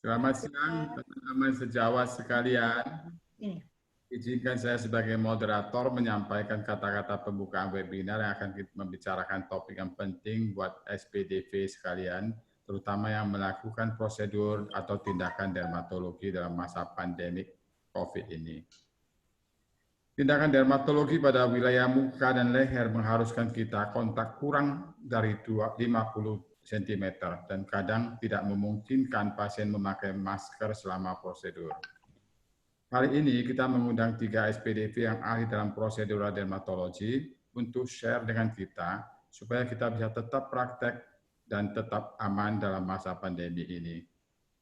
Selamat siang, teman-teman sejawat sekalian. Ini. Izinkan saya sebagai moderator menyampaikan kata-kata pembukaan webinar yang akan kita membicarakan topik yang penting buat SPDV sekalian, terutama yang melakukan prosedur atau tindakan dermatologi dalam masa pandemi COVID ini. Tindakan dermatologi pada wilayah muka dan leher mengharuskan kita kontak kurang dari 50 cm dan kadang tidak memungkinkan pasien memakai masker selama prosedur. Kali ini kita mengundang 3 SPDV yang ahli dalam prosedur dermatologi untuk share dengan kita supaya kita bisa tetap praktek dan tetap aman dalam masa pandemi ini.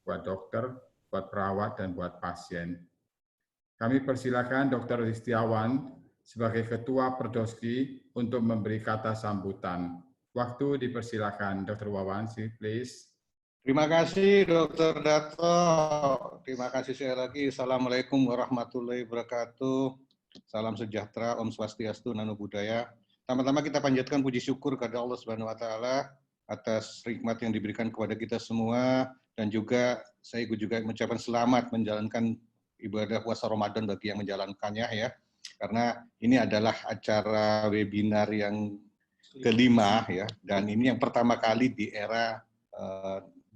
Buat dokter, buat perawat, dan buat pasien. Kami persilakan Dr. Listiawan sebagai Ketua Perdoski untuk memberi kata sambutan. Waktu dipersilakan, Dr. Wawan, please. Terima kasih Dr. Darto. Terima kasih sekali lagi. Assalamualaikum warahmatullahi wabarakatuh. Salam sejahtera, Om Swastiastu, Namo Buddhaya. Pertama-tama kita panjatkan puji syukur kepada Allah Subhanahu wa taala atas nikmat yang diberikan kepada kita semua, dan juga saya juga mengucapkan selamat menjalankan ibadah puasa Ramadan bagi yang menjalankannya ya. Karena ini adalah acara webinar yang kelima ya, dan ini yang pertama kali di era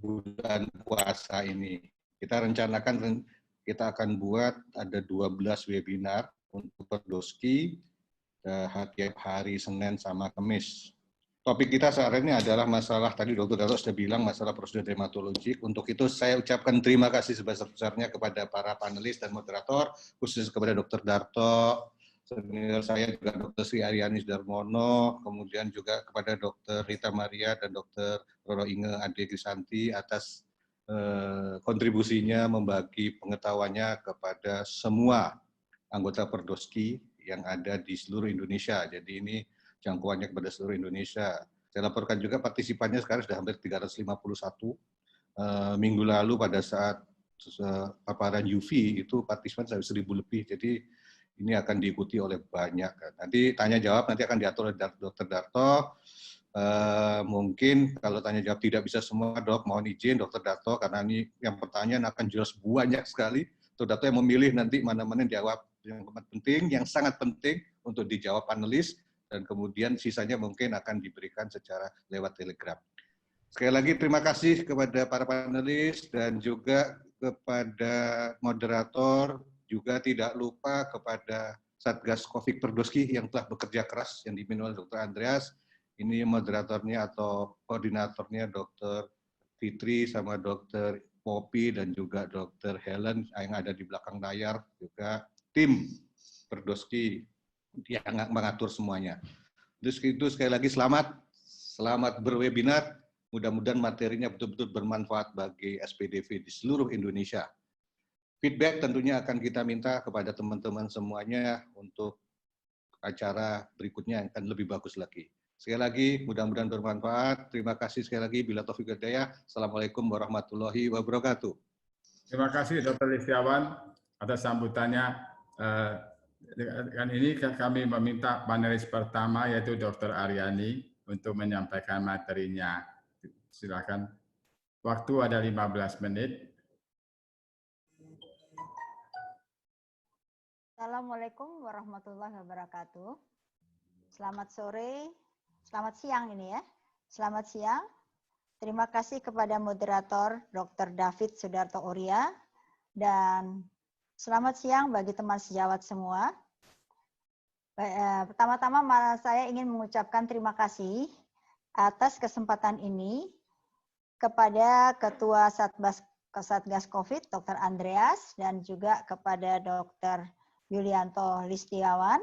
bulan puasa ini. Kita rencanakan kita akan buat ada 12 webinar untuk Perdoski tiap hari Senin sama Kamis. Topik kita saat ini adalah masalah, tadi Dr. Darto sudah bilang, masalah prosedur dermatologik. Untuk itu saya ucapkan terima kasih sebesar-besarnya kepada para panelis dan moderator, khusus kepada Dr. Darto, senior saya juga Dr. Sri Aryani Darmono, kemudian juga kepada Dr. Rita Maria dan Dr. Roro Inge Ade Krisanti atas kontribusinya membagi pengetahuannya kepada semua anggota Perdoski yang ada di seluruh Indonesia. Jadi ini jangkauannya kepada seluruh Indonesia. Saya laporkan juga partisipannya sekarang sudah hampir 351. Minggu lalu pada saat paparan UV itu partisipan sampai 1.000 lebih. Jadi ini akan diikuti oleh banyak. Nanti tanya jawab nanti akan diatur oleh Dr. Darto. Mungkin kalau tanya jawab tidak bisa semua, Dok, mohon izin Dr. Darto, karena ini yang pertanyaan akan jelas banyak sekali. Dr. Darto yang memilih nanti mana-mana yang jawab yang penting, yang sangat penting untuk dijawab panelis, dan kemudian sisanya mungkin akan diberikan secara lewat telegram. Sekali lagi terima kasih kepada para panelis dan juga kepada moderator, juga tidak lupa kepada Satgas COVID Perdoski yang telah bekerja keras, yang dipimpin oleh Dr. Andreas. Ini moderatornya atau koordinatornya Dr. Fitri sama Dr. Poppy dan juga Dr. Helen yang ada di belakang layar, juga tim Perdoski yang mengatur semuanya. Terus itu sekali lagi selamat berwebinar. Mudah-mudahan materinya betul-betul bermanfaat bagi SPDV di seluruh Indonesia. Feedback tentunya akan kita minta kepada teman-teman semuanya untuk acara berikutnya yang akan lebih bagus lagi. Sekali lagi, mudah-mudahan bermanfaat. Terima kasih sekali lagi. Bila taufiq hidayah. Assalamualaikum warahmatullahi wabarakatuh. Terima kasih Dr. Listiawan atas sambutannya. Dengan ini kami meminta panelis pertama yaitu Dr. Aryani untuk menyampaikan materinya. Silakan. Waktu ada 15 menit. Assalamualaikum warahmatullahi wabarakatuh. Selamat sore, selamat siang ini ya. Selamat siang. Terima kasih kepada moderator Dr. David Sudarto Oria dan selamat siang bagi teman sejawat semua. Pertama-tama saya ingin mengucapkan terima kasih atas kesempatan ini kepada Ketua Satgas COVID, Dr. Andreas, dan juga kepada Dr. Yulianto Listiawan.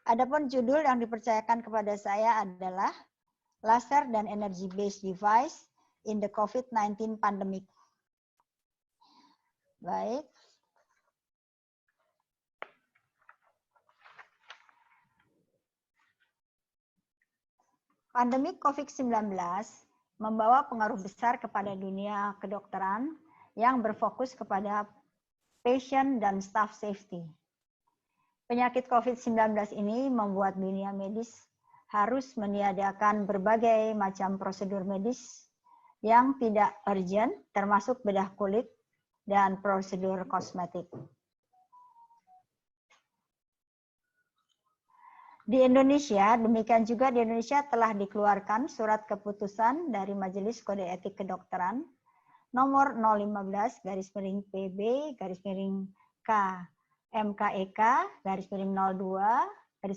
Adapun judul yang dipercayakan kepada saya adalah Laser dan Energy Based Device in the COVID-19 Pandemic. Baik. Pandemi COVID-19 membawa pengaruh besar kepada dunia kedokteran yang berfokus kepada patient dan staff safety. Penyakit COVID-19 ini membuat dunia medis harus meniadakan berbagai macam prosedur medis yang tidak urgent, termasuk bedah kulit dan prosedur kosmetik. Di Indonesia, demikian juga di Indonesia telah dikeluarkan surat keputusan dari Majelis Kode Etik Kedokteran nomor 015/PB/K MKEK /02/2020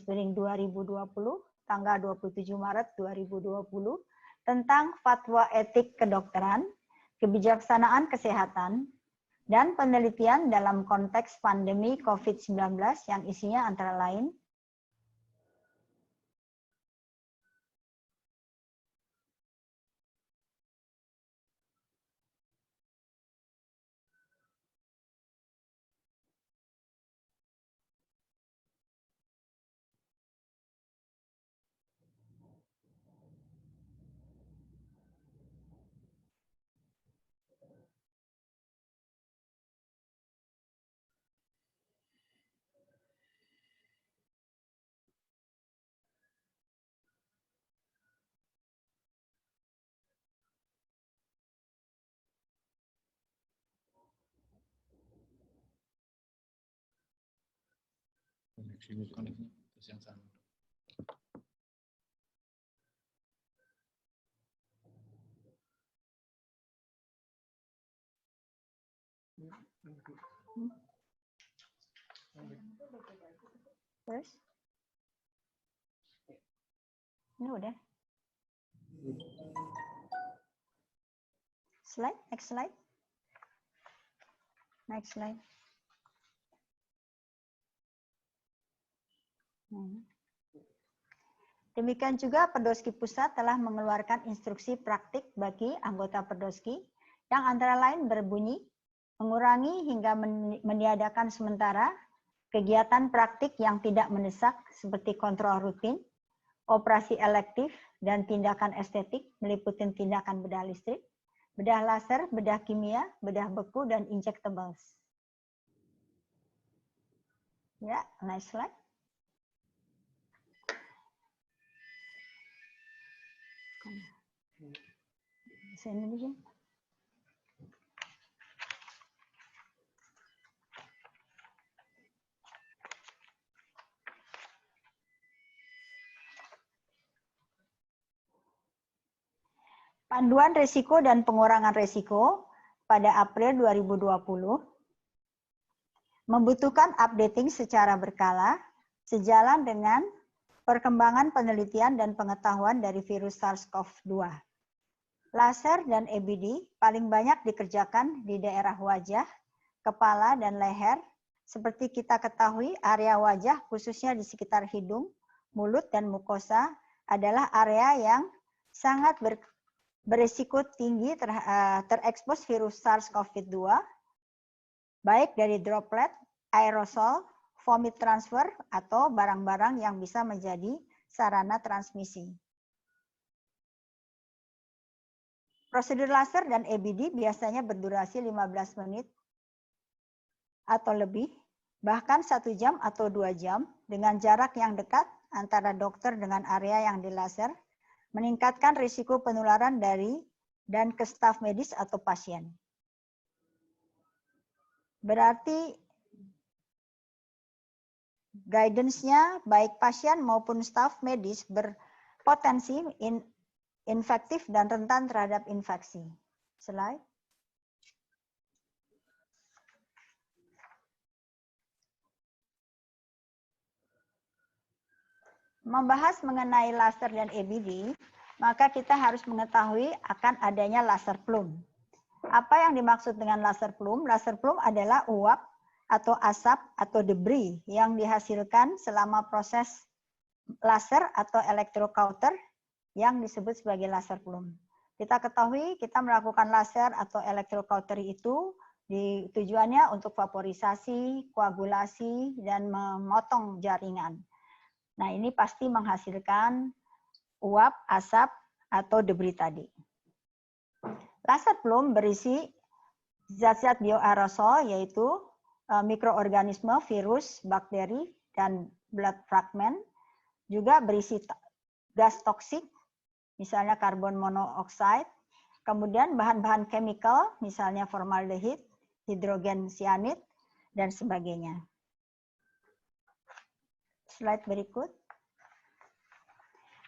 tanggal 27 Maret 2020 tentang fatwa etik kedokteran, kebijaksanaan kesehatan, dan penelitian dalam konteks pandemi COVID-19 yang isinya antara lain Terus yang sama. Terus? Ini udah. Slide, next slide. Next slide. Demikian juga Perdoski Pusat telah mengeluarkan instruksi praktik bagi anggota Perdoski yang antara lain berbunyi mengurangi hingga meniadakan sementara kegiatan praktik yang tidak mendesak seperti kontrol rutin, operasi elektif, dan tindakan estetik meliputi tindakan bedah listrik, bedah laser, bedah kimia, bedah beku, dan injectables. Ya, next slide. Bahasa Indonesia. Panduan risiko dan pengurangan risiko pada April 2020 membutuhkan updating secara berkala sejalan dengan perkembangan penelitian dan pengetahuan dari virus SARS-CoV-2. Laser dan EBD paling banyak dikerjakan di daerah wajah, kepala, dan leher. Seperti kita ketahui, area wajah khususnya di sekitar hidung, mulut, dan mukosa adalah area yang sangat berisiko tinggi terekspos virus SARS-CoV-2, baik dari droplet, aerosol, vomit transfer, atau barang-barang yang bisa menjadi sarana transmisi. Prosedur laser dan EBD biasanya berdurasi 15 menit atau lebih, bahkan 1 jam atau 2 jam, dengan jarak yang dekat antara dokter dengan area yang dilaser, meningkatkan risiko penularan dari dan ke staf medis atau pasien. Berarti guidance-nya baik pasien maupun staf medis berpotensi infektif dan rentan terhadap infeksi. Slide. Membahas mengenai laser dan EBD, maka kita harus mengetahui akan adanya laser plume. Apa yang dimaksud dengan laser plume? Laser plume adalah uap atau asap atau debris yang dihasilkan selama proses laser atau electrocauter yang disebut sebagai laser plume. Kita ketahui kita melakukan laser atau electrocauter itu tujuannya untuk vaporisasi, koagulasi, dan memotong jaringan. Nah, ini pasti menghasilkan uap, asap, atau debris tadi. Laser plume berisi zat-zat bioaerosol, yaitu mikroorganisme, virus, bakteri, dan blood fragment. Juga berisi gas toksik, misalnya karbon monoksida, Kemudian bahan-bahan chemical, misalnya formaldehid, hidrogen cyanid, dan sebagainya. Slide berikut.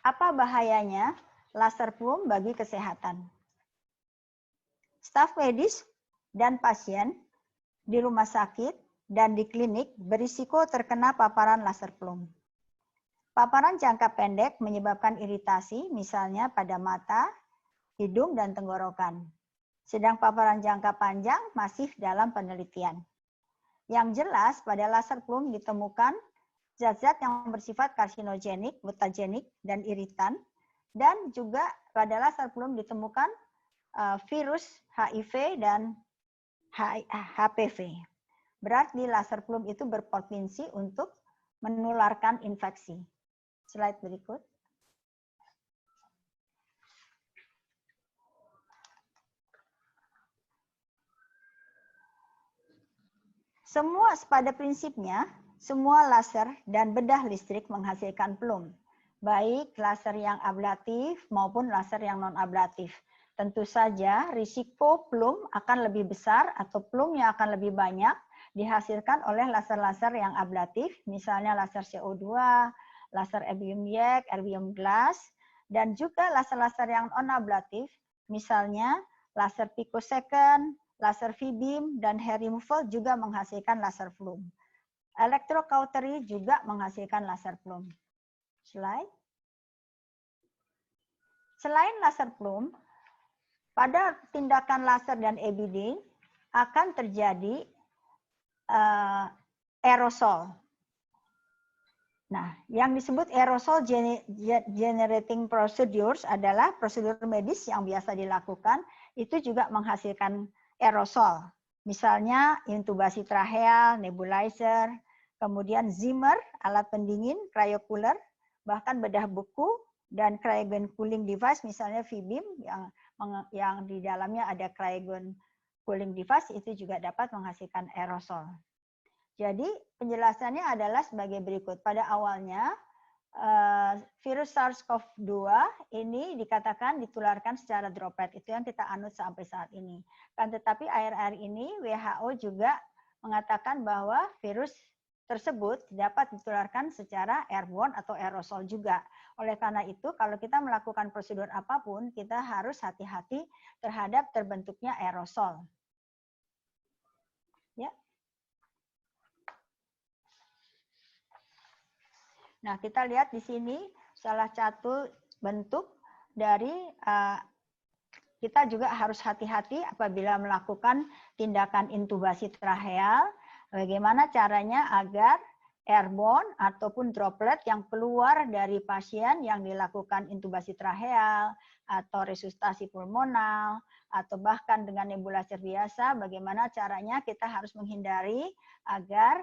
Apa bahayanya laser plum bagi kesehatan? Staf medis dan pasien di rumah sakit dan di klinik berisiko terkena paparan laser plum. Paparan jangka pendek menyebabkan iritasi, misalnya pada mata, hidung, dan tenggorokan. Sedang paparan jangka panjang masih dalam penelitian. Yang jelas pada laser plum ditemukan zat-zat yang bersifat karsinogenik, mutagenik, dan iritan. Dan juga pada laser plum ditemukan virus HIV dan HPV. Berarti laser plum itu berpotensi untuk menularkan infeksi. Slide berikut. Pada prinsipnya, semua laser dan bedah listrik menghasilkan plum, baik laser yang ablatif maupun laser yang non-ablatif. Tentu saja risiko plum akan lebih besar atau plum yang akan lebih banyak dihasilkan oleh laser-laser yang ablatif, misalnya laser CO2, laser erbium yak, erbium glass, dan juga laser-laser yang non-ablatif, misalnya laser picosecond, laser V-beam, dan hair removal juga menghasilkan laser plum. Electrocautery juga menghasilkan laser plum. Slide. Selain laser plum, pada tindakan laser dan EBD akan terjadi aerosol. Nah, yang disebut aerosol generating procedures adalah prosedur medis yang biasa dilakukan, itu juga menghasilkan aerosol. Misalnya intubasi tracheal, nebulizer, kemudian Zimmer, alat pendingin, cryocooler, bahkan bedah beku, dan cryogen cooling device, misalnya V-beam yang di dalamnya ada cryogen cooling device, itu juga dapat menghasilkan aerosol. Jadi penjelasannya adalah sebagai berikut. Pada awalnya, virus SARS-CoV-2 ini dikatakan ditularkan secara droplet. Itu yang kita anut sampai saat ini. Kan tetapi akhir-akhir ini WHO juga mengatakan bahwa virus tersebut dapat ditularkan secara airborne atau aerosol juga. Oleh karena itu, kalau kita melakukan prosedur apapun, kita harus hati-hati terhadap terbentuknya aerosol. Ya. Nah, kita lihat di sini salah satu bentuk dari kita juga harus hati-hati apabila melakukan tindakan intubasi tracheal. Bagaimana caranya agar airborne ataupun droplet yang keluar dari pasien yang dilakukan intubasi tracheal atau resusitasi pulmonal atau bahkan dengan nebulizer biasa, bagaimana caranya kita harus menghindari agar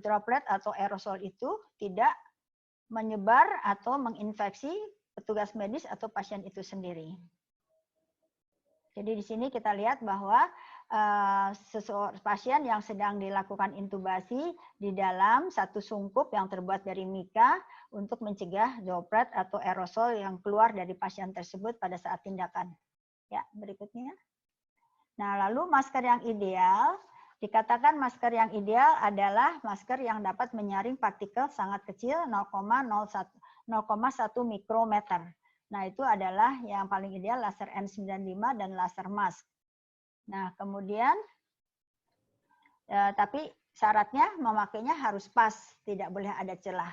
droplet atau aerosol itu tidak menyebar atau menginfeksi petugas medis atau pasien itu sendiri. Jadi di sini kita lihat bahwa pasien yang sedang dilakukan intubasi di dalam satu sungkup yang terbuat dari mika untuk mencegah droplet atau aerosol yang keluar dari pasien tersebut pada saat tindakan. Ya, berikutnya. Nah, lalu masker yang ideal, dikatakan masker yang ideal adalah masker yang dapat menyaring partikel sangat kecil 0,1 mikrometer. Nah, itu adalah yang paling ideal laser N95 dan laser mask. Nah, kemudian, tapi syaratnya memakainya harus pas, tidak boleh ada celah.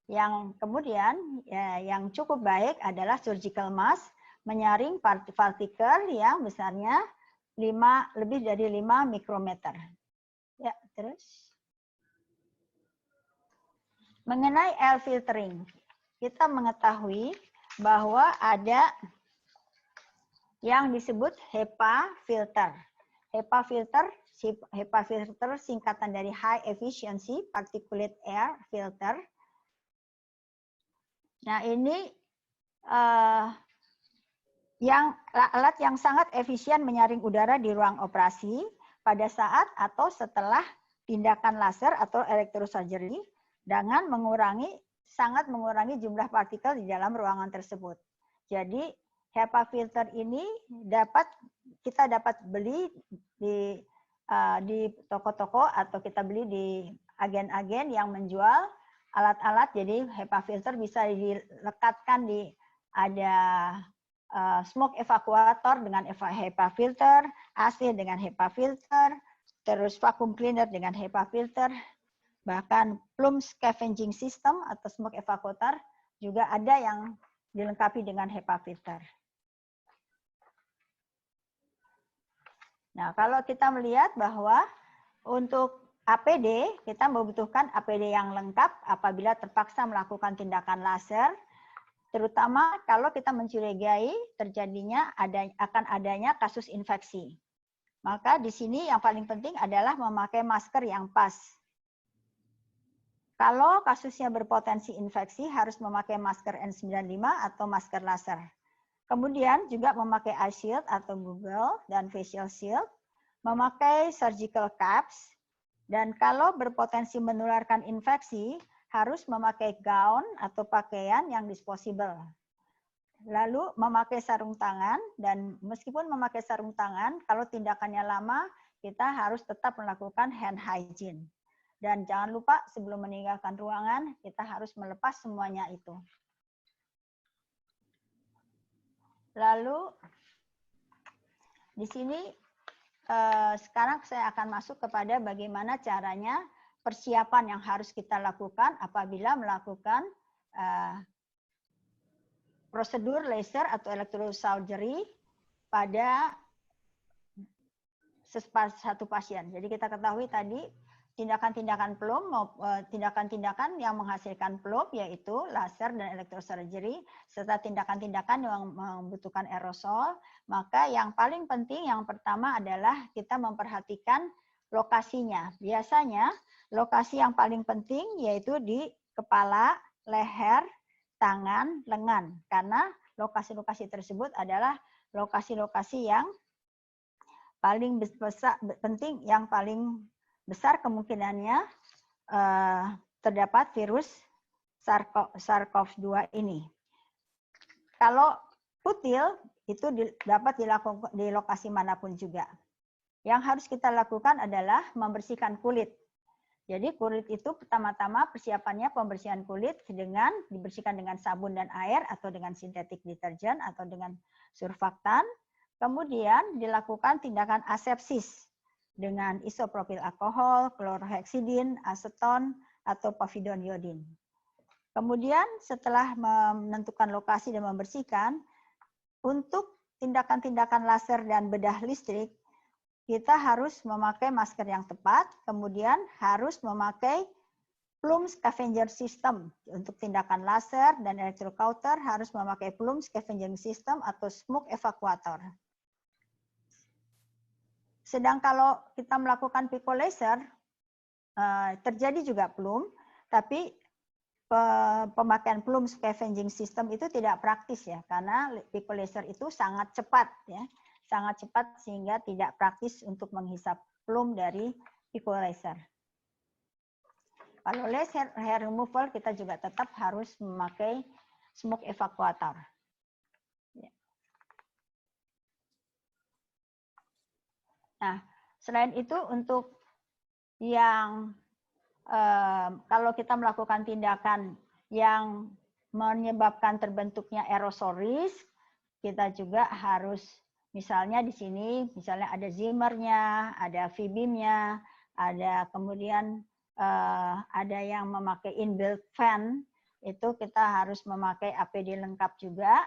Yang kemudian, yang cukup baik adalah surgical mask, menyaring partikel yang besarnya lebih dari 5 mikrometer. Ya, terus. Mengenai air filtering, kita mengetahui bahwa ada yang disebut HEPA filter. HEPA filter singkatan dari High Efficiency Particulate Air Filter. Nah, ini alat yang sangat efisien menyaring udara di ruang operasi pada saat atau setelah tindakan laser atau elektrosurgery dengan sangat mengurangi jumlah partikel di dalam ruangan tersebut. Jadi HEPA filter ini kita dapat beli di toko-toko atau kita beli di agen-agen yang menjual alat-alat. Jadi HEPA filter bisa dilekatkan ada smoke evacuator dengan HEPA filter, AC dengan HEPA filter, terus vacuum cleaner dengan HEPA filter, bahkan plume scavenging system atau smoke evacuator juga ada yang dilengkapi dengan HEPA filter. Nah, kalau kita melihat bahwa untuk APD, kita membutuhkan APD yang lengkap apabila terpaksa melakukan tindakan laser, terutama kalau kita mencurigai terjadinya akan adanya kasus infeksi. Maka di sini yang paling penting adalah memakai masker yang pas. Kalau kasusnya berpotensi infeksi, harus memakai masker N95 atau masker laser. Kemudian juga memakai eye shield atau Google dan facial shield, memakai surgical caps, dan kalau berpotensi menularkan infeksi, harus memakai gaun atau pakaian yang disposable. Lalu memakai sarung tangan, dan meskipun memakai sarung tangan, kalau tindakannya lama, kita harus tetap melakukan hand hygiene. Dan jangan lupa sebelum meninggalkan ruangan, kita harus melepas semuanya itu. Lalu di sini sekarang saya akan masuk kepada bagaimana caranya persiapan yang harus kita lakukan apabila melakukan prosedur laser atau electrosurgery pada satu pasien. Jadi kita ketahui tadi tindakan-tindakan pelum, tindakan-tindakan yang menghasilkan pelum yaitu laser dan elektrosurgery, serta tindakan-tindakan yang membutuhkan aerosol. Maka yang paling penting yang pertama adalah kita memperhatikan lokasinya. Biasanya lokasi yang paling penting yaitu di kepala, leher, tangan, lengan. Karena lokasi-lokasi tersebut adalah lokasi-lokasi yang paling penting, yang paling besar kemungkinannya terdapat virus SARS-CoV-2 ini. Kalau kutil itu dapat dilakukan di lokasi manapun juga. Yang harus kita lakukan adalah membersihkan kulit. Jadi kulit itu pertama-tama persiapannya pembersihan kulit dengan dibersihkan dengan sabun dan air atau dengan sintetik deterjen atau dengan surfaktan. Kemudian dilakukan tindakan asepsis dengan isopropil alkohol, klorheksidin, aseton, atau povidone iodin. Kemudian setelah menentukan lokasi dan membersihkan, untuk tindakan-tindakan laser dan bedah listrik, kita harus memakai masker yang tepat, kemudian harus memakai plume scavenger system. Untuk tindakan laser dan electrocauter harus memakai plume scavenging system atau smoke evacuator. Sedang kalau kita melakukan pico laser, terjadi juga plume, tapi pemakaian plume scavenging system itu tidak praktis ya, karena pico laser itu sangat cepat ya, sangat cepat sehingga tidak praktis untuk menghisap plume dari pico laser. Kalau laser hair removal kita juga tetap harus memakai smoke evacuator. Nah, selain itu untuk yang kalau kita melakukan tindakan yang menyebabkan terbentuknya aerosol risk, kita juga harus misalnya di sini misalnya ada zimmernya, ada V-beamnya, ada kemudian ada yang memakai inbuilt fan, itu kita harus memakai APD lengkap juga.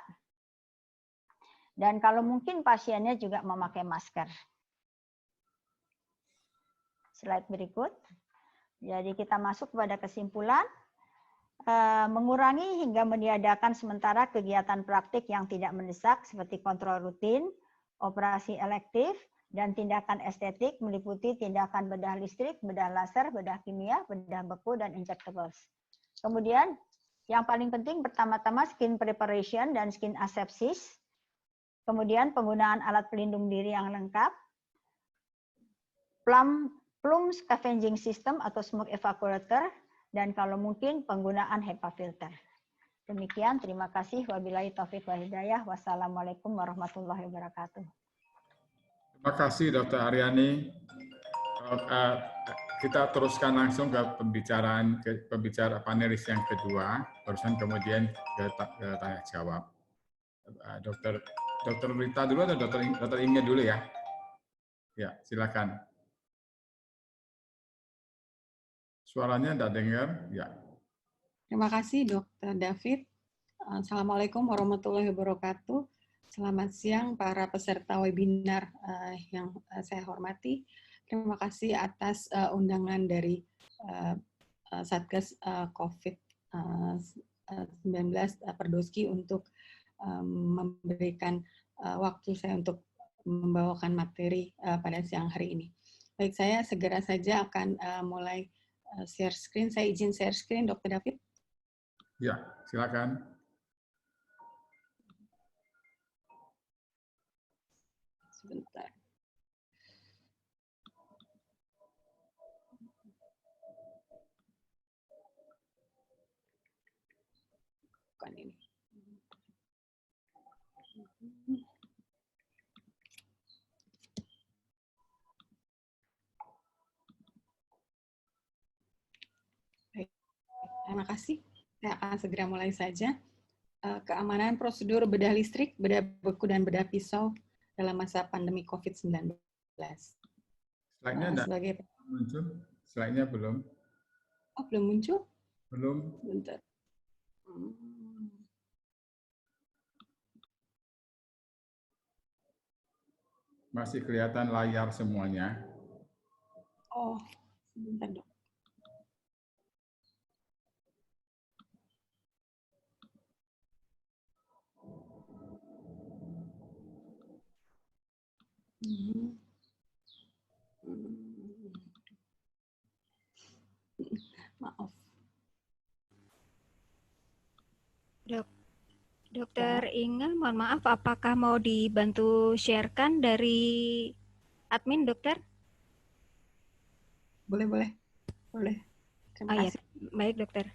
Dan kalau mungkin pasiennya juga memakai masker. Slide berikut. Jadi kita masuk kepada kesimpulan, mengurangi hingga meniadakan sementara kegiatan praktik yang tidak mendesak seperti kontrol rutin, operasi elektif, dan tindakan estetik meliputi tindakan bedah listrik, bedah laser, bedah kimia, bedah beku, dan injectables. Kemudian yang paling penting pertama-tama skin preparation dan skin asepsis, kemudian penggunaan alat pelindung diri yang lengkap, plume scavenging system atau smoke evacuator, dan kalau mungkin penggunaan HEPA filter. Demikian, terima kasih. Wabillahi taufiq wal hidayah. Wassalamualaikum warahmatullahi wabarakatuh. Terima kasih Dr. Aryani. Kita teruskan langsung ke pembicara panelis yang kedua, barusan kemudian ke tanya jawab. Dr. Rita dulu atau Dr. Inge dulu ya? Ya, silakan. Suaranya tidak dengar? Ya. Terima kasih Dr. David. Assalamualaikum warahmatullahi wabarakatuh. Selamat siang para peserta webinar yang saya hormati. Terima kasih atas undangan dari Satgas COVID-19 Perdoski untuk memberikan waktu saya untuk membawakan materi pada siang hari ini. Baik, saya segera saja akan mulai share screen. Saya izin share screen, Dr. David. Ya, silakan. Sebentar. Bukan ini. Baik, terima kasih. Saya akan segera mulai saja. Keamanan prosedur bedah listrik, bedah beku, dan bedah pisau dalam masa pandemi COVID-19. Slide-nya Sebagai muncul? Slide-nya belum? Oh, belum muncul? Belum. Bentar. Masih kelihatan layar semuanya. Oh, sebentar dok. Maaf. Dokter Inga, mohon maaf, apakah mau dibantu sharekan dari admin, dokter? Boleh. Terima kasih. Ya. Baik, dokter.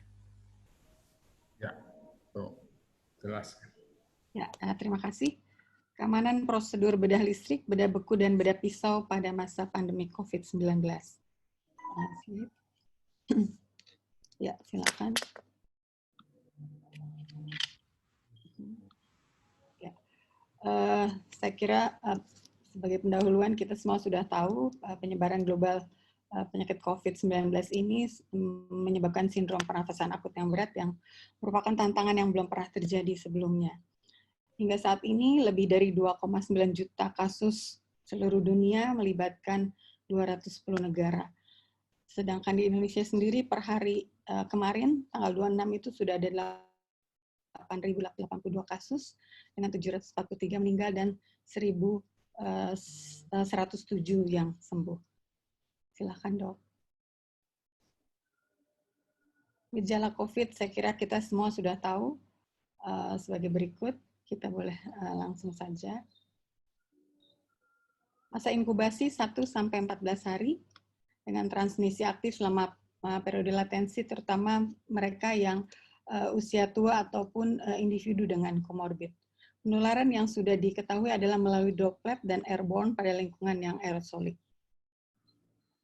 Ya, tuh, jelas. Ya, terima kasih. Keamanan prosedur bedah listrik, bedah beku, dan bedah pisau pada masa pandemi COVID-19. Ya, silakan. Ya. Saya kira sebagai pendahuluan kita semua sudah tahu penyebaran global penyakit COVID-19 ini menyebabkan sindrom pernafasan akut yang berat yang merupakan tantangan yang belum pernah terjadi sebelumnya. Hingga saat ini lebih dari 2,9 juta kasus seluruh dunia melibatkan 210 negara. Sedangkan di Indonesia sendiri per hari kemarin tanggal 26 itu sudah ada 8.082 kasus dengan 743 meninggal dan 1.107 yang sembuh. Silakan dok. Gejala COVID saya kira kita semua sudah tahu sebagai berikut. Kita boleh langsung saja. Masa inkubasi 1-14 hari dengan transmisi aktif selama periode latensi, terutama mereka yang usia tua ataupun individu dengan komorbid. Penularan yang sudah diketahui adalah melalui droplet dan airborne pada lingkungan yang aerosolik.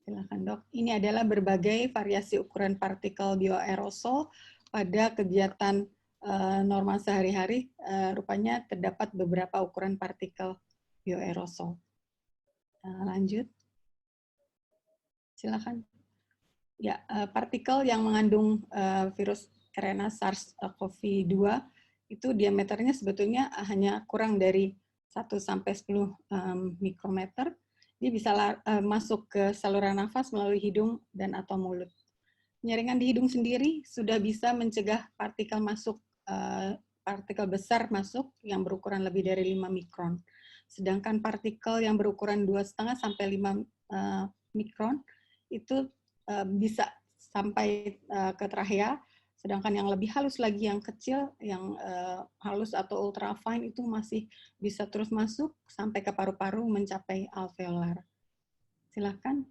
Silakan dok. Ini adalah berbagai variasi ukuran partikel bioaerosol pada kegiatan normal sehari-hari. Rupanya terdapat beberapa ukuran partikel bioaerosol. Lanjut. Silakan. Ya, partikel yang mengandung virus RNA SARS-CoV-2 itu diameternya sebetulnya hanya kurang dari 1-10 mikrometer. Dia bisa masuk ke saluran nafas melalui hidung dan atau mulut. Penyaringan di hidung sendiri sudah bisa mencegah partikel masuk, partikel besar masuk yang berukuran lebih dari 5 mikron. Sedangkan partikel yang berukuran 2,5 sampai 5 mikron itu bisa sampai ke trachea. Sedangkan yang lebih halus lagi, yang kecil, yang halus atau ultrafine itu masih bisa terus masuk sampai ke paru-paru mencapai alveolar. Silakan.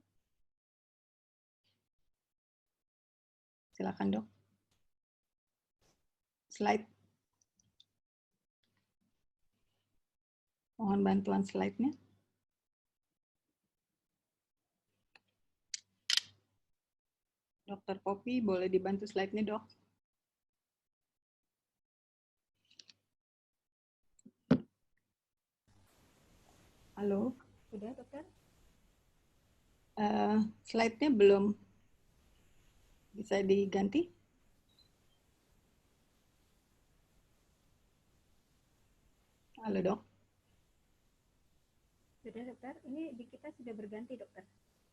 Silakan dok. slide. Mohon bantuan slide-nya. Dr. Poppy, boleh dibantu slide-nya, Dok? Halo? Sudah, Dokter? Slide-nya belum bisa diganti? Halo, Dok? Sudah, Dokter. Ini di kita sudah berganti, Dokter.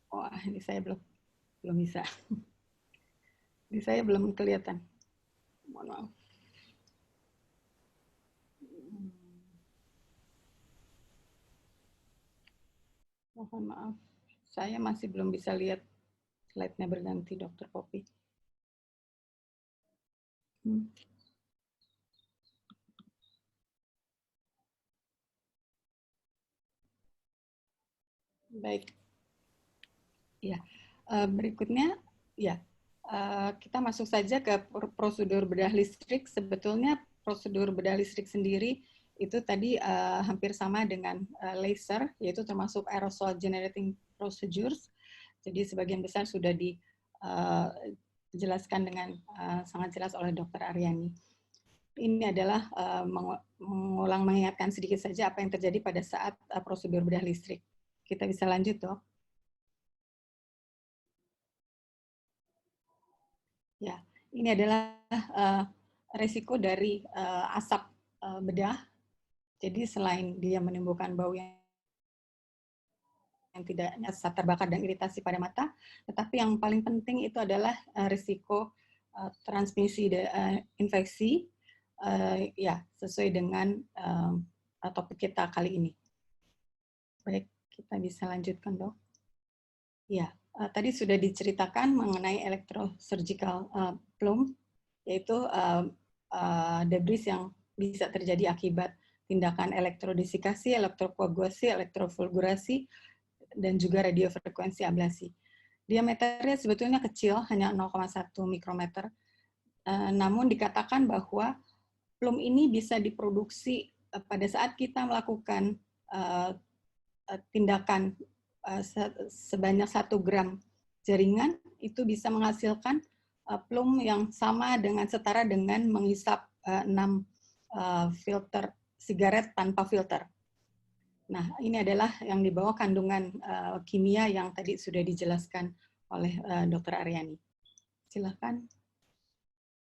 Oh, ini saya belum bisa. Di saya belum kelihatan. Mohon maaf. Mohon maaf. Saya masih belum bisa lihat slide-nya berganti, Dr. Poppy. Baik. Ya, berikutnya ya kita masuk saja ke prosedur bedah listrik. Sebetulnya prosedur bedah listrik sendiri itu tadi hampir sama dengan laser, yaitu termasuk aerosol generating procedures. Jadi sebagian besar sudah dijelaskan dengan sangat jelas oleh Dr. Aryani. Ini adalah mengingatkan sedikit saja apa yang terjadi pada saat prosedur bedah listrik. Kita bisa lanjut, Dok. Ya, ini adalah resiko dari asap bedah. Jadi selain dia menimbulkan bau yang tidak terbakar dan iritasi pada mata, tetapi yang paling penting itu adalah risiko transmisi infeksi, ya sesuai dengan topik kita kali ini. Baik, kita bisa lanjutkan, Dok. Ya, tadi sudah diceritakan mengenai electrosurgical plume, yaitu debris yang bisa terjadi akibat tindakan elektrodisikasi, elektrokoagulasi, elektrofulgurasi, dan juga radiofrekuensi ablasi. Diameternya sebetulnya kecil, hanya 0,1 mikrometer, namun dikatakan bahwa plume ini bisa diproduksi pada saat kita melakukan tindakan sebanyak 1 gram jaringan, itu bisa menghasilkan plume yang sama dengan setara dengan menghisap 6 filter sigaret tanpa filter. Nah, ini adalah yang di bawah kandungan kimia yang tadi sudah dijelaskan oleh Dr. Aryani. Silakan.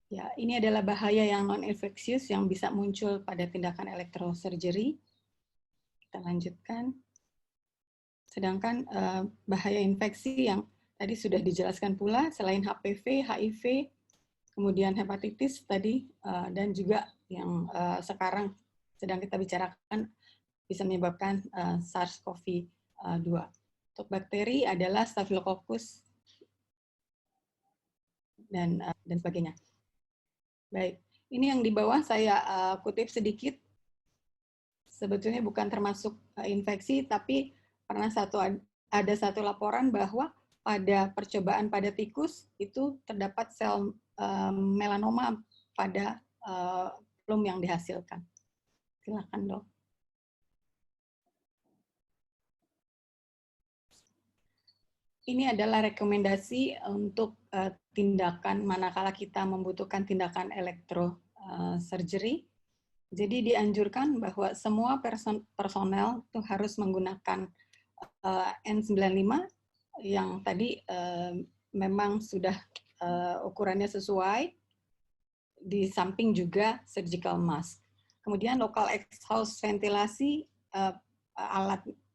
Ya, ini adalah bahaya yang non-infeksius yang bisa muncul pada tindakan elektrosurgery. Kita lanjutkan. Sedangkan bahaya infeksi yang tadi sudah dijelaskan pula, selain HPV, HIV, kemudian hepatitis tadi, dan juga yang sekarang sedang kita bicarakan bisa menyebabkan SARS-CoV-2. Untuk bakteri adalah Staphylococcus dan sebagainya. Baik, ini yang di bawah saya kutip sedikit. Sebetulnya bukan termasuk infeksi, tapi pernah ada satu laporan bahwa pada percobaan pada tikus itu terdapat sel melanoma pada plume yang dihasilkan. Silakan, Dok. Ini adalah rekomendasi untuk tindakan manakala kita membutuhkan tindakan elektrosurgery. Jadi dianjurkan bahwa semua personel itu harus menggunakan N95 yang tadi memang sudah ukurannya sesuai, di samping juga surgical mask. Kemudian local exhaust ventilasi,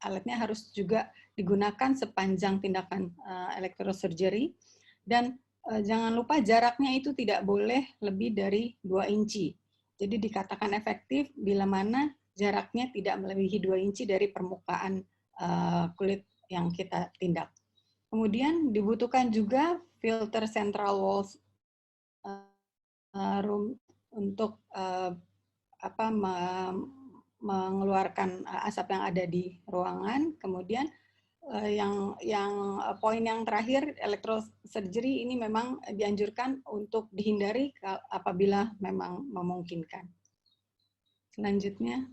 alatnya harus juga digunakan sepanjang tindakan elektrosurgery, dan jangan lupa jaraknya itu tidak boleh lebih dari 2 inci. Jadi dikatakan efektif bila mana jaraknya tidak melebihi 2 inci dari permukaan kulit yang kita tindak. Kemudian dibutuhkan juga filter central walls room untuk mengeluarkan asap yang ada di ruangan. Kemudian Poin yang terakhir, elektrosurgery ini memang dianjurkan untuk dihindari apabila memang memungkinkan. Selanjutnya,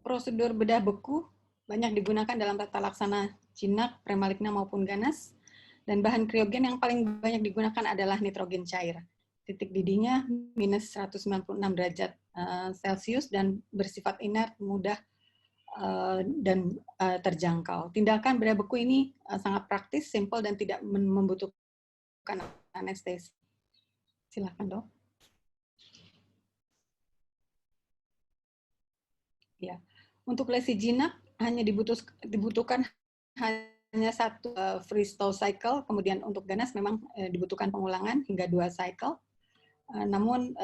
prosedur bedah beku banyak digunakan dalam tata laksana jinak, premaligna maupun ganas, dan bahan kriogen yang paling banyak digunakan adalah nitrogen cair. Titik didihnya minus 196 derajat Celcius dan bersifat inert, mudah dan terjangkau. Tindakan bedah beku ini sangat praktis, simpel, dan tidak membutuhkan anestesi. Silakan, Dok. Ya, untuk lesi jinak hanya dibutuhkan hanya satu freestyle cycle, kemudian untuk ganas memang dibutuhkan pengulangan hingga 2 cycle, namun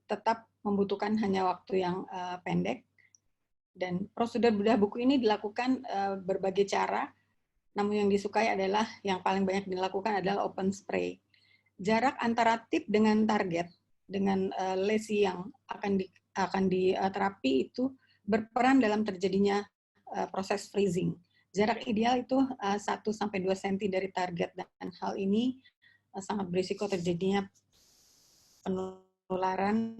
tetap membutuhkan hanya waktu yang pendek. Dan prosedur bedah buku ini dilakukan berbagai cara, namun yang disukai adalah, yang paling banyak dilakukan adalah open spray. Jarak antara tip dengan target, dengan lesi yang akan diterapi itu berperan dalam terjadinya proses freezing. Jarak ideal itu 1-2 cm dari target, dan hal ini sangat berisiko terjadinya penularan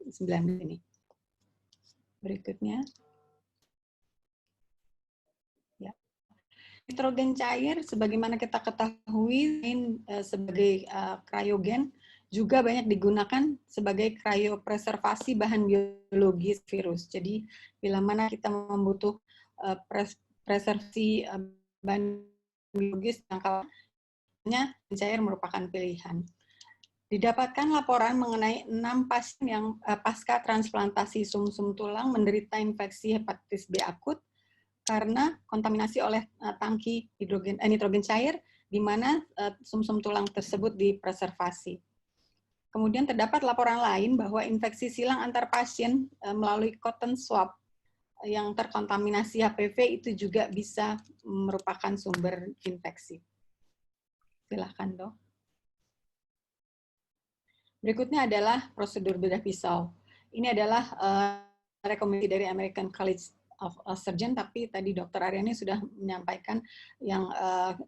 19 ini. Berikutnya. Ya. Nitrogen cair, sebagaimana kita ketahui, sebagai kriogen, juga banyak digunakan sebagai kriopreservasi bahan biologis virus. Jadi, bila mana kita membutuhkan preservasi bahan biologis, jangkauannya cair merupakan pilihan. Didapatkan laporan mengenai 6 pasien yang pasca transplantasi sumsum tulang menderita infeksi hepatitis B akut karena kontaminasi oleh tangki nitrogen cair, di mana sumsum tulang tersebut dipreservasi. Kemudian terdapat laporan lain bahwa infeksi silang antar pasien melalui cotton swab yang terkontaminasi HPV itu juga bisa merupakan sumber infeksi. Silakan, Dok. Berikutnya adalah prosedur bedah pisau. Ini adalah rekomendasi dari American College of Surgeon, tapi tadi Dr. Aryani sudah menyampaikan yang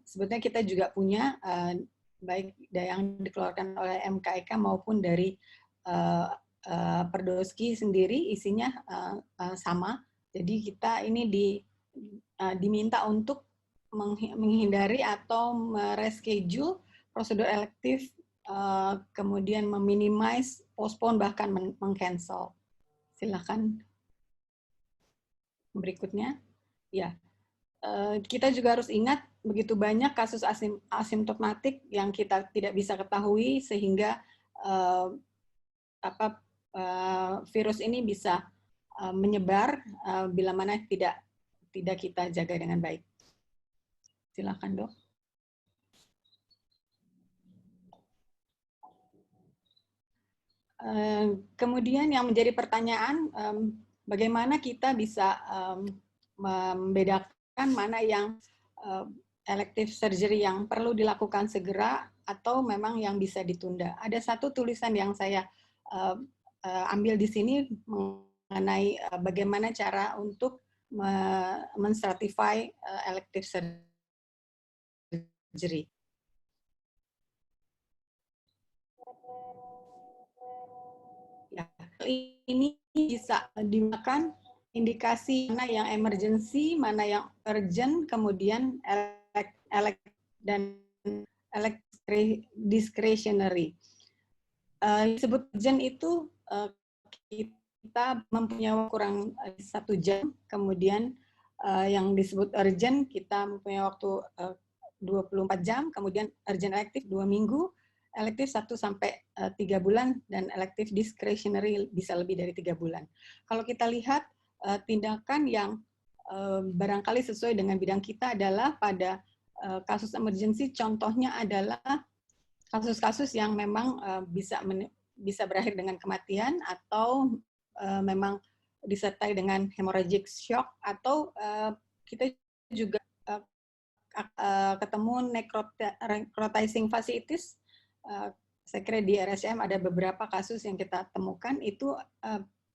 sebetulnya kita juga punya, baik yang dikeluarkan oleh MKEK maupun dari Perdowski sendiri, isinya sama. Jadi kita ini diminta untuk menghindari atau mereschedule prosedur elektif, kemudian meminimize, postpone, bahkan meng-cancel. Silakan. Berikutnya. Ya. Kita juga harus ingat begitu banyak kasus asimptomatik yang kita tidak bisa ketahui, sehingga virus ini bisa menyebar bila mana tidak kita jaga dengan baik. Silakan, Dok. Kemudian yang menjadi pertanyaan, bagaimana kita bisa membedakan mana yang elective surgery yang perlu dilakukan segera atau memang yang bisa ditunda. Ada satu tulisan yang saya ambil di sini mengenai bagaimana cara untuk menstratify elective surgery. Ya, ini bisa digunakan indikasi mana yang emergency, mana yang urgent, kemudian discretionary. Disebut urgent itu kita mempunyai kurang 1 jam, kemudian yang disebut urgent kita mempunyai waktu 24 jam, kemudian urgent elective 2 minggu, elektif 1-3 bulan, dan elektif discretionary bisa lebih dari 3 bulan. Kalau kita lihat tindakan yang barangkali sesuai dengan bidang kita adalah pada kasus emergency, contohnya adalah kasus-kasus yang memang bisa berakhir dengan kematian, atau memang disertai dengan hemorrhagic shock, atau kita juga ketemu necrotizing fasciitis. Saya kira di RSCM ada beberapa kasus yang kita temukan, itu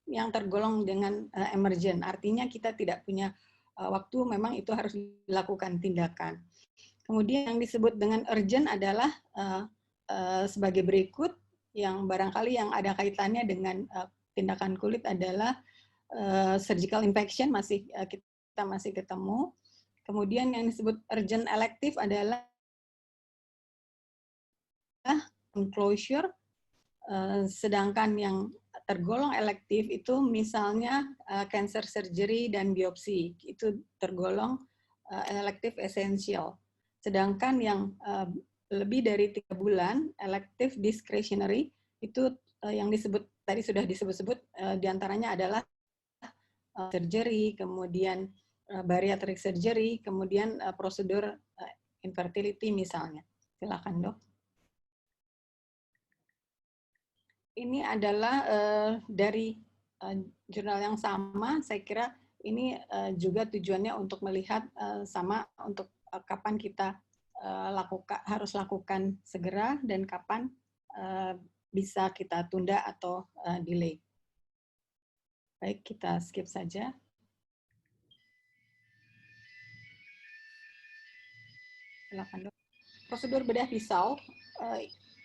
yang tergolong dengan emergent. Artinya kita tidak punya waktu, memang itu harus dilakukan tindakan. Kemudian yang disebut dengan urgent adalah sebagai berikut, yang barangkali yang ada kaitannya dengan tindakan kulit adalah surgical infection, kita masih ketemu. Kemudian yang disebut urgent elective adalah closure, sedangkan yang tergolong elektif itu misalnya cancer surgery dan biopsi, itu tergolong elective essential. Sedangkan yang lebih dari 3 bulan, elective discretionary, itu yang disebut tadi sudah disebut-sebut, diantaranya adalah surgery, kemudian bariatric surgery, kemudian prosedur infertility misalnya. Silakan, Dok. Ini adalah dari jurnal yang sama. Saya kira ini juga tujuannya untuk melihat sama untuk kapan kita harus lakukan segera dan kapan bisa kita tunda atau delay. Baik, kita skip saja. Silakan, Dok. Prosedur bedah pisau,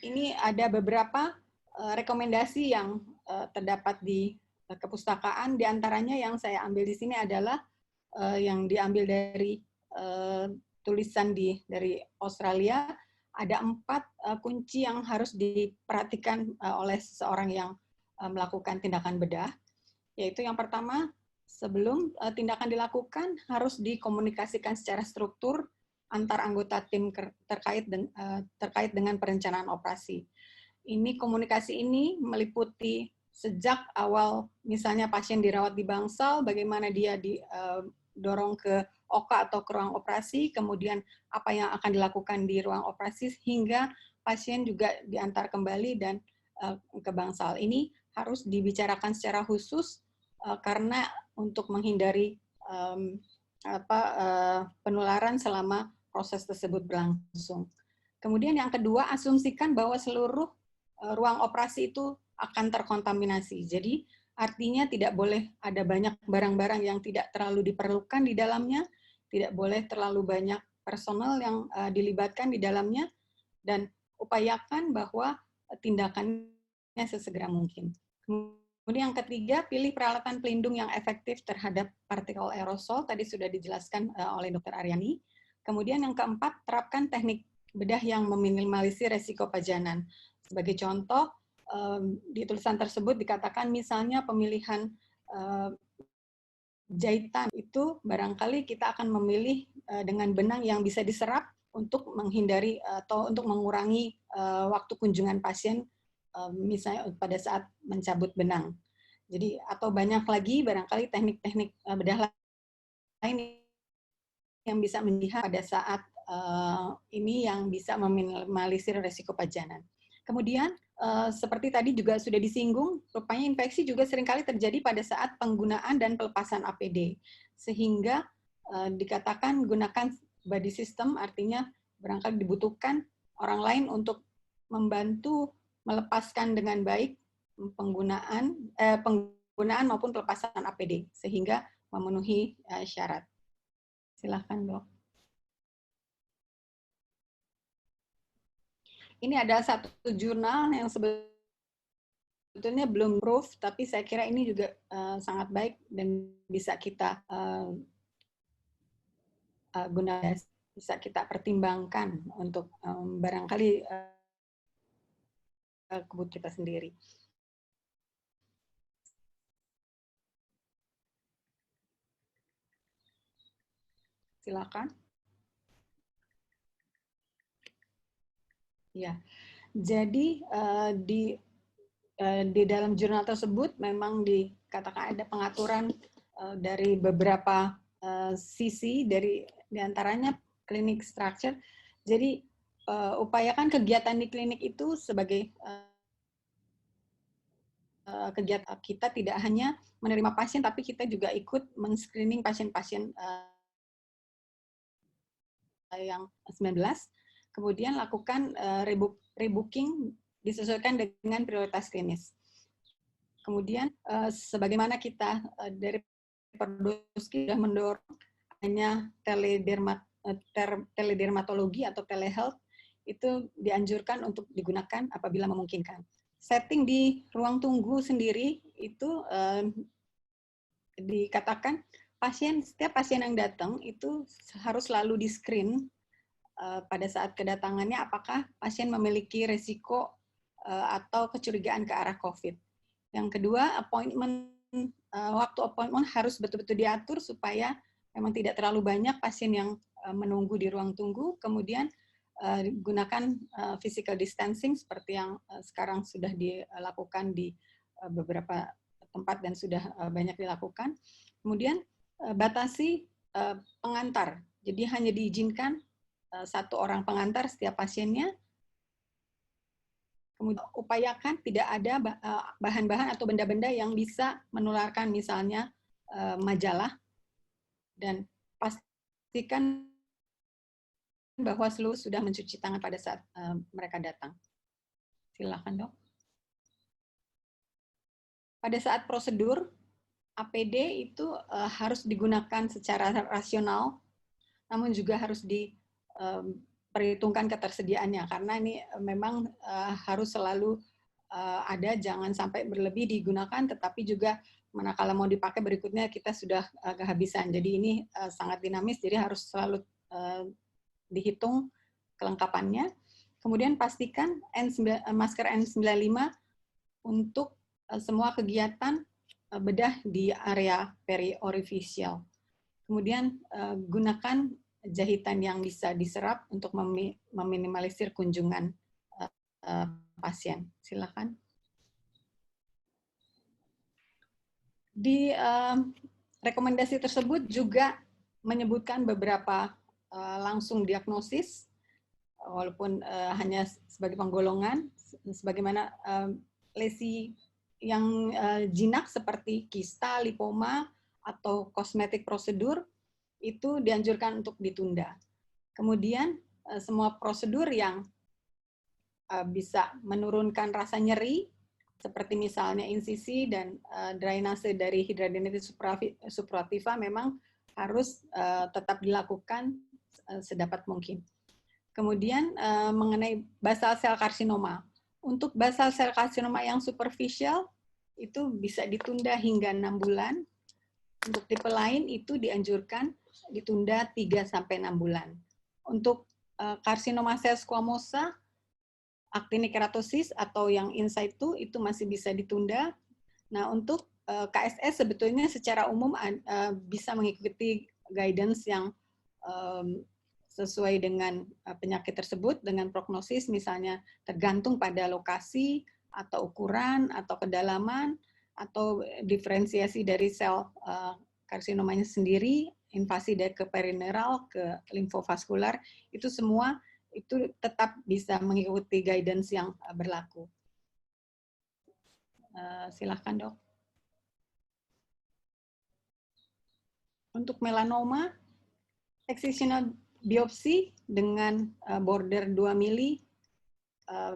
ini ada beberapa rekomendasi yang terdapat di kepustakaan. Di antaranya yang saya ambil di sini adalah yang diambil dari tulisan dari Australia. Ada 4 kunci yang harus diperhatikan oleh seseorang yang melakukan tindakan bedah. Yaitu yang pertama, sebelum tindakan dilakukan harus dikomunikasikan secara struktur antar anggota tim terkait dengan perencanaan operasi. Komunikasi ini meliputi sejak awal, misalnya pasien dirawat di bangsal, bagaimana dia didorong ke OKA atau ke ruang operasi, kemudian apa yang akan dilakukan di ruang operasi, hingga pasien juga diantar kembali dan ke bangsal. Ini harus dibicarakan secara khusus karena untuk menghindari penularan selama proses tersebut berlangsung. Kemudian yang kedua, asumsikan bahwa seluruh ruang operasi itu akan terkontaminasi. Jadi artinya tidak boleh ada banyak barang-barang yang tidak terlalu diperlukan di dalamnya, tidak boleh terlalu banyak personel yang dilibatkan di dalamnya, dan upayakan bahwa tindakannya sesegera mungkin. Kemudian yang ketiga, pilih peralatan pelindung yang efektif terhadap partikel aerosol, tadi sudah dijelaskan oleh Dr. Aryani. Kemudian yang keempat, terapkan teknik bedah yang meminimalisir resiko pajanan. Sebagai contoh, di tulisan tersebut dikatakan misalnya pemilihan jahitan itu barangkali kita akan memilih dengan benang yang bisa diserap untuk menghindari atau untuk mengurangi waktu kunjungan pasien misalnya pada saat mencabut benang. Jadi atau banyak lagi barangkali teknik-teknik bedah lain yang bisa melihat pada saat ini yang bisa meminimalisir resiko pajanan. Kemudian seperti tadi juga sudah disinggung, rupanya infeksi juga seringkali terjadi pada saat penggunaan dan pelepasan APD. Sehingga dikatakan gunakan body system, artinya barangkali dibutuhkan orang lain untuk membantu melepaskan dengan baik penggunaan maupun pelepasan APD, sehingga memenuhi syarat. Silahkan, Dok. Ini ada satu jurnal yang sebetulnya belum proof, tapi saya kira ini juga sangat baik dan bisa kita gunakan, bisa kita pertimbangkan untuk barangkali kebutuhan kita sendiri. Silakan. Ya, jadi di dalam jurnal tersebut memang dikatakan ada pengaturan dari beberapa sisi, dari diantaranya klinik structure. Jadi upayakan kegiatan di klinik itu sebagai kegiatan kita tidak hanya menerima pasien, tapi kita juga ikut men-screening pasien-pasien yang 19. Kemudian lakukan rebooking disesuaikan dengan prioritas klinis. Kemudian sebagaimana kita dari Perdoski sudah mendorong hanya teledermatologi atau telehealth itu dianjurkan untuk digunakan apabila memungkinkan. Setting di ruang tunggu sendiri itu dikatakan setiap pasien yang datang itu harus selalu di-screen pada saat kedatangannya apakah pasien memiliki risiko atau kecurigaan ke arah COVID. Yang kedua, waktu appointment harus betul-betul diatur supaya memang tidak terlalu banyak pasien yang menunggu di ruang tunggu. Kemudian gunakan physical distancing seperti yang sekarang sudah dilakukan di beberapa tempat dan sudah banyak dilakukan. Kemudian batasi pengantar. Jadi hanya diizinkan satu orang pengantar setiap pasiennya. Kemudian upayakan tidak ada bahan-bahan atau benda-benda yang bisa menularkan, misalnya majalah, dan pastikan bahwa seluruh sudah mencuci tangan pada saat mereka datang. Silakan, Dok. Pada saat prosedur, APD itu harus digunakan secara rasional, namun juga harus diperhitungkan ketersediaannya, karena ini memang harus selalu ada, jangan sampai berlebih digunakan, tetapi juga manakala mau dipakai berikutnya kita sudah kehabisan. Jadi ini sangat dinamis, jadi harus selalu dihitung kelengkapannya. Kemudian pastikan masker N95 untuk semua kegiatan bedah di area periorificial. Kemudian gunakan jahitan yang bisa diserap untuk meminimalisir kunjungan pasien. Silakan. Di rekomendasi tersebut juga menyebutkan beberapa langsung diagnosis, walaupun hanya sebagai penggolongan, sebagaimana lesi yang jinak seperti kista, lipoma, atau kosmetik prosedur, itu dianjurkan untuk ditunda. Kemudian semua prosedur yang bisa menurunkan rasa nyeri, seperti misalnya insisi dan drainase dari hidradenitis suppurativa memang harus tetap dilakukan sedapat mungkin. Kemudian mengenai basal sel karsinoma. Untuk basal sel karsinoma yang superficial, itu bisa ditunda hingga 6 bulan. Untuk tipe lain itu dianjurkan ditunda 3-6 bulan. Untuk karsinoma sel squamosa, actinic keratosis atau yang in situ itu masih bisa ditunda. Nah, untuk KSS sebetulnya secara umum bisa mengikuti guidance yang sesuai dengan penyakit tersebut dengan prognosis, misalnya tergantung pada lokasi atau ukuran atau kedalaman atau diferensiasi dari sel karsinomanya sendiri, invasi dari ke perineral ke limfovaskular, itu semua itu tetap bisa mengikuti guidance yang berlaku. Silahkan, Dok. Untuk melanoma, excisional biopsi dengan border 2 mili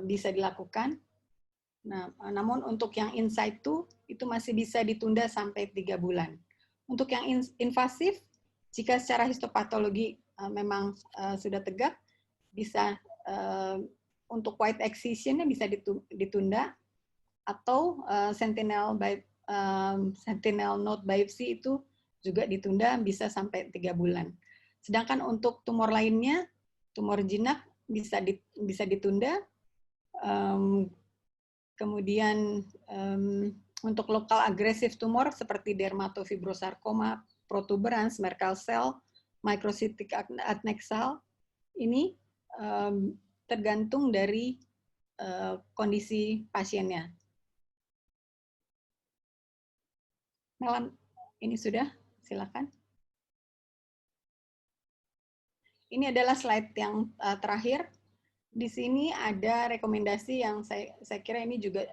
bisa dilakukan. Nah, namun untuk yang in situ itu masih bisa ditunda sampai 3 bulan. Untuk yang invasif, jika secara histopatologi memang sudah tegak, bisa untuk white excisionnya bisa ditunda, atau sentinel node biopsy itu juga ditunda bisa sampai 3 bulan. Sedangkan untuk tumor lainnya, tumor jinak bisa ditunda. Kemudian untuk lokal agresif tumor seperti dermatofibrosarkoma, protuberans, Merkel cell, microcytic adnexal, ini tergantung dari kondisi pasiennya. Melan, ini sudah, silakan. Ini adalah slide yang terakhir. Di sini ada rekomendasi yang saya kira ini juga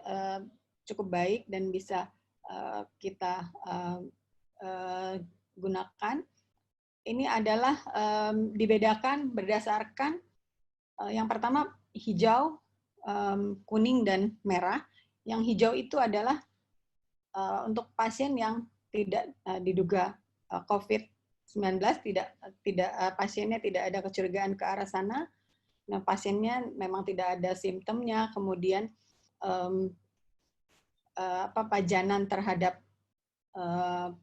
cukup baik dan bisa kita gunakan. Ini adalah dibedakan berdasarkan yang pertama hijau, kuning, dan merah. Yang hijau itu adalah untuk pasien yang tidak diduga COVID-19, pasiennya tidak ada kecurigaan ke arah sana. Nah, pasiennya memang tidak ada simptomnya, kemudian pajanan terhadap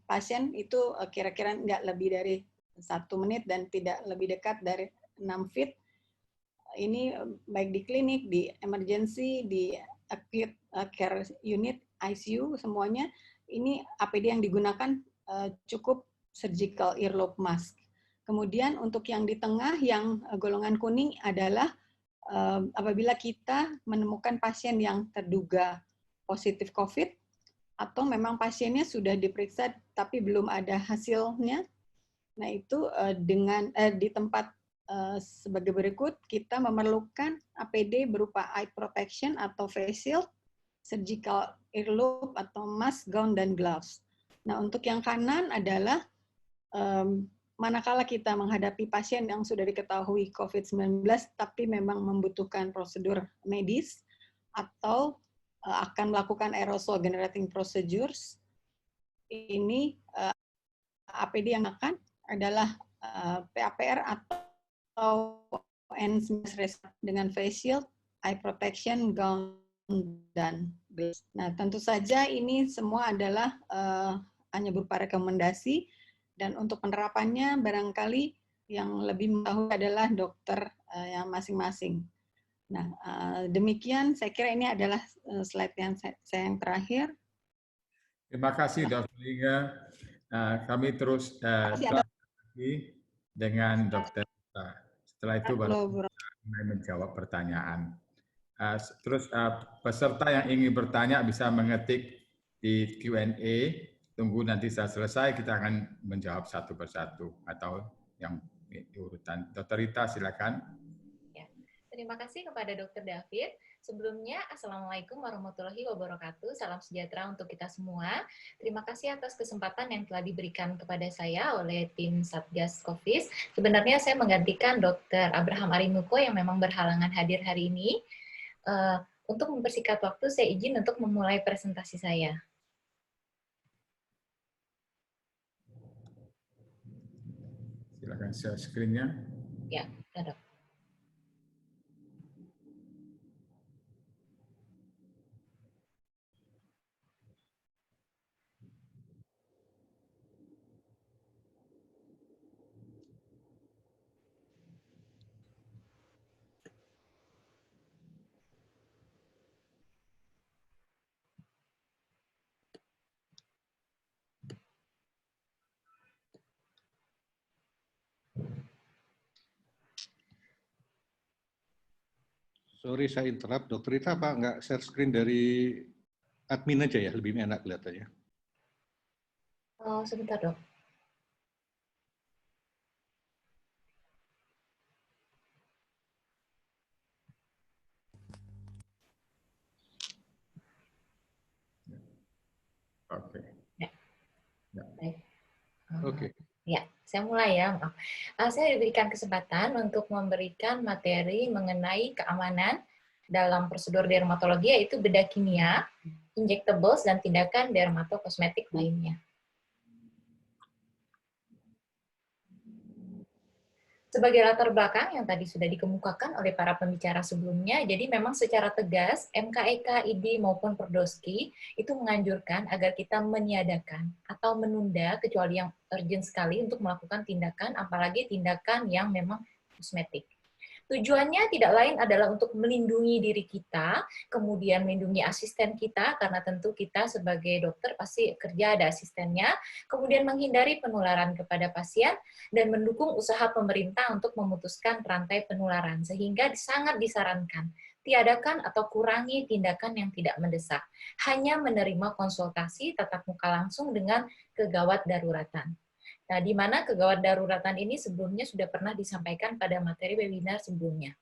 pasien itu kira-kira nggak lebih dari 1 menit dan tidak lebih dekat dari 6 feet. Ini baik di klinik, di emergency, di acute care unit, ICU, semuanya ini APD yang digunakan cukup surgical earlobe mask. Kemudian untuk yang di tengah, yang golongan kuning adalah apabila kita menemukan pasien yang terduga positif COVID, atau memang pasiennya sudah diperiksa tapi belum ada hasilnya. Nah itu di tempat sebagai berikut, kita memerlukan APD berupa eye protection atau face shield, surgical earlobe atau mask, gown, dan gloves. Nah untuk yang kanan adalah manakala kita menghadapi pasien yang sudah diketahui COVID-19 tapi memang membutuhkan prosedur medis atau akan melakukan aerosol generating procedures, ini APD yang akan adalah PAPR atau N19 dengan face shield, eye protection, gown, dan gloves. Nah tentu saja ini semua adalah hanya berupa rekomendasi. Dan untuk penerapannya barangkali yang lebih mengetahui adalah dokter yang masing-masing. Nah, demikian saya kira ini adalah slide yang saya yang terakhir. Terima kasih Dr. Inga. Kami terus dengan Dr. Setelah itu baru menjawab pertanyaan. Terus peserta yang ingin bertanya bisa mengetik di Q&A. Tunggu nanti saat selesai, kita akan menjawab satu persatu atau yang urutan. Dr. Rita, silakan. Ya, terima kasih kepada Dr. David. Sebelumnya, Assalamualaikum warahmatullahi wabarakatuh. Salam sejahtera untuk kita semua. Terima kasih atas kesempatan yang telah diberikan kepada saya oleh tim Satgas COVID. Sebenarnya saya menggantikan Dr. Abraham Arimuko yang memang berhalangan hadir hari ini. Untuk mempersingkat waktu, saya izin untuk memulai presentasi saya. Silakan share screen-nya. Ya, ada. Sorry, saya interrupt. Dokter Rita, apa nggak share screen dari admin aja ya? Lebih enak kelihatannya. Oh, sebentar dok. Oke. Ya. Ya. Baik. Oke. Ya, saya mulai ya. Maaf. Saya diberikan kesempatan untuk memberikan materi mengenai keamanan dalam prosedur dermatologi, yaitu bedah kimia, injectables, dan tindakan dermatokosmetik lainnya. Sebagai latar belakang yang tadi sudah dikemukakan oleh para pembicara sebelumnya, jadi memang secara tegas MKEK, ID maupun Perdoski itu menganjurkan agar kita meniadakan atau menunda kecuali yang urgent sekali untuk melakukan tindakan, apalagi tindakan yang memang kosmetik. Tujuannya tidak lain adalah untuk melindungi diri kita, kemudian melindungi asisten kita, karena tentu kita sebagai dokter pasti kerja ada asistennya, kemudian menghindari penularan kepada pasien, dan mendukung usaha pemerintah untuk memutuskan rantai penularan, sehingga sangat disarankan tiadakan atau kurangi tindakan yang tidak mendesak, hanya menerima konsultasi tatap muka langsung dengan kegawat daruratan. Nah, di mana kegawat daruratan ini sebelumnya sudah pernah disampaikan pada materi webinar sebelumnya.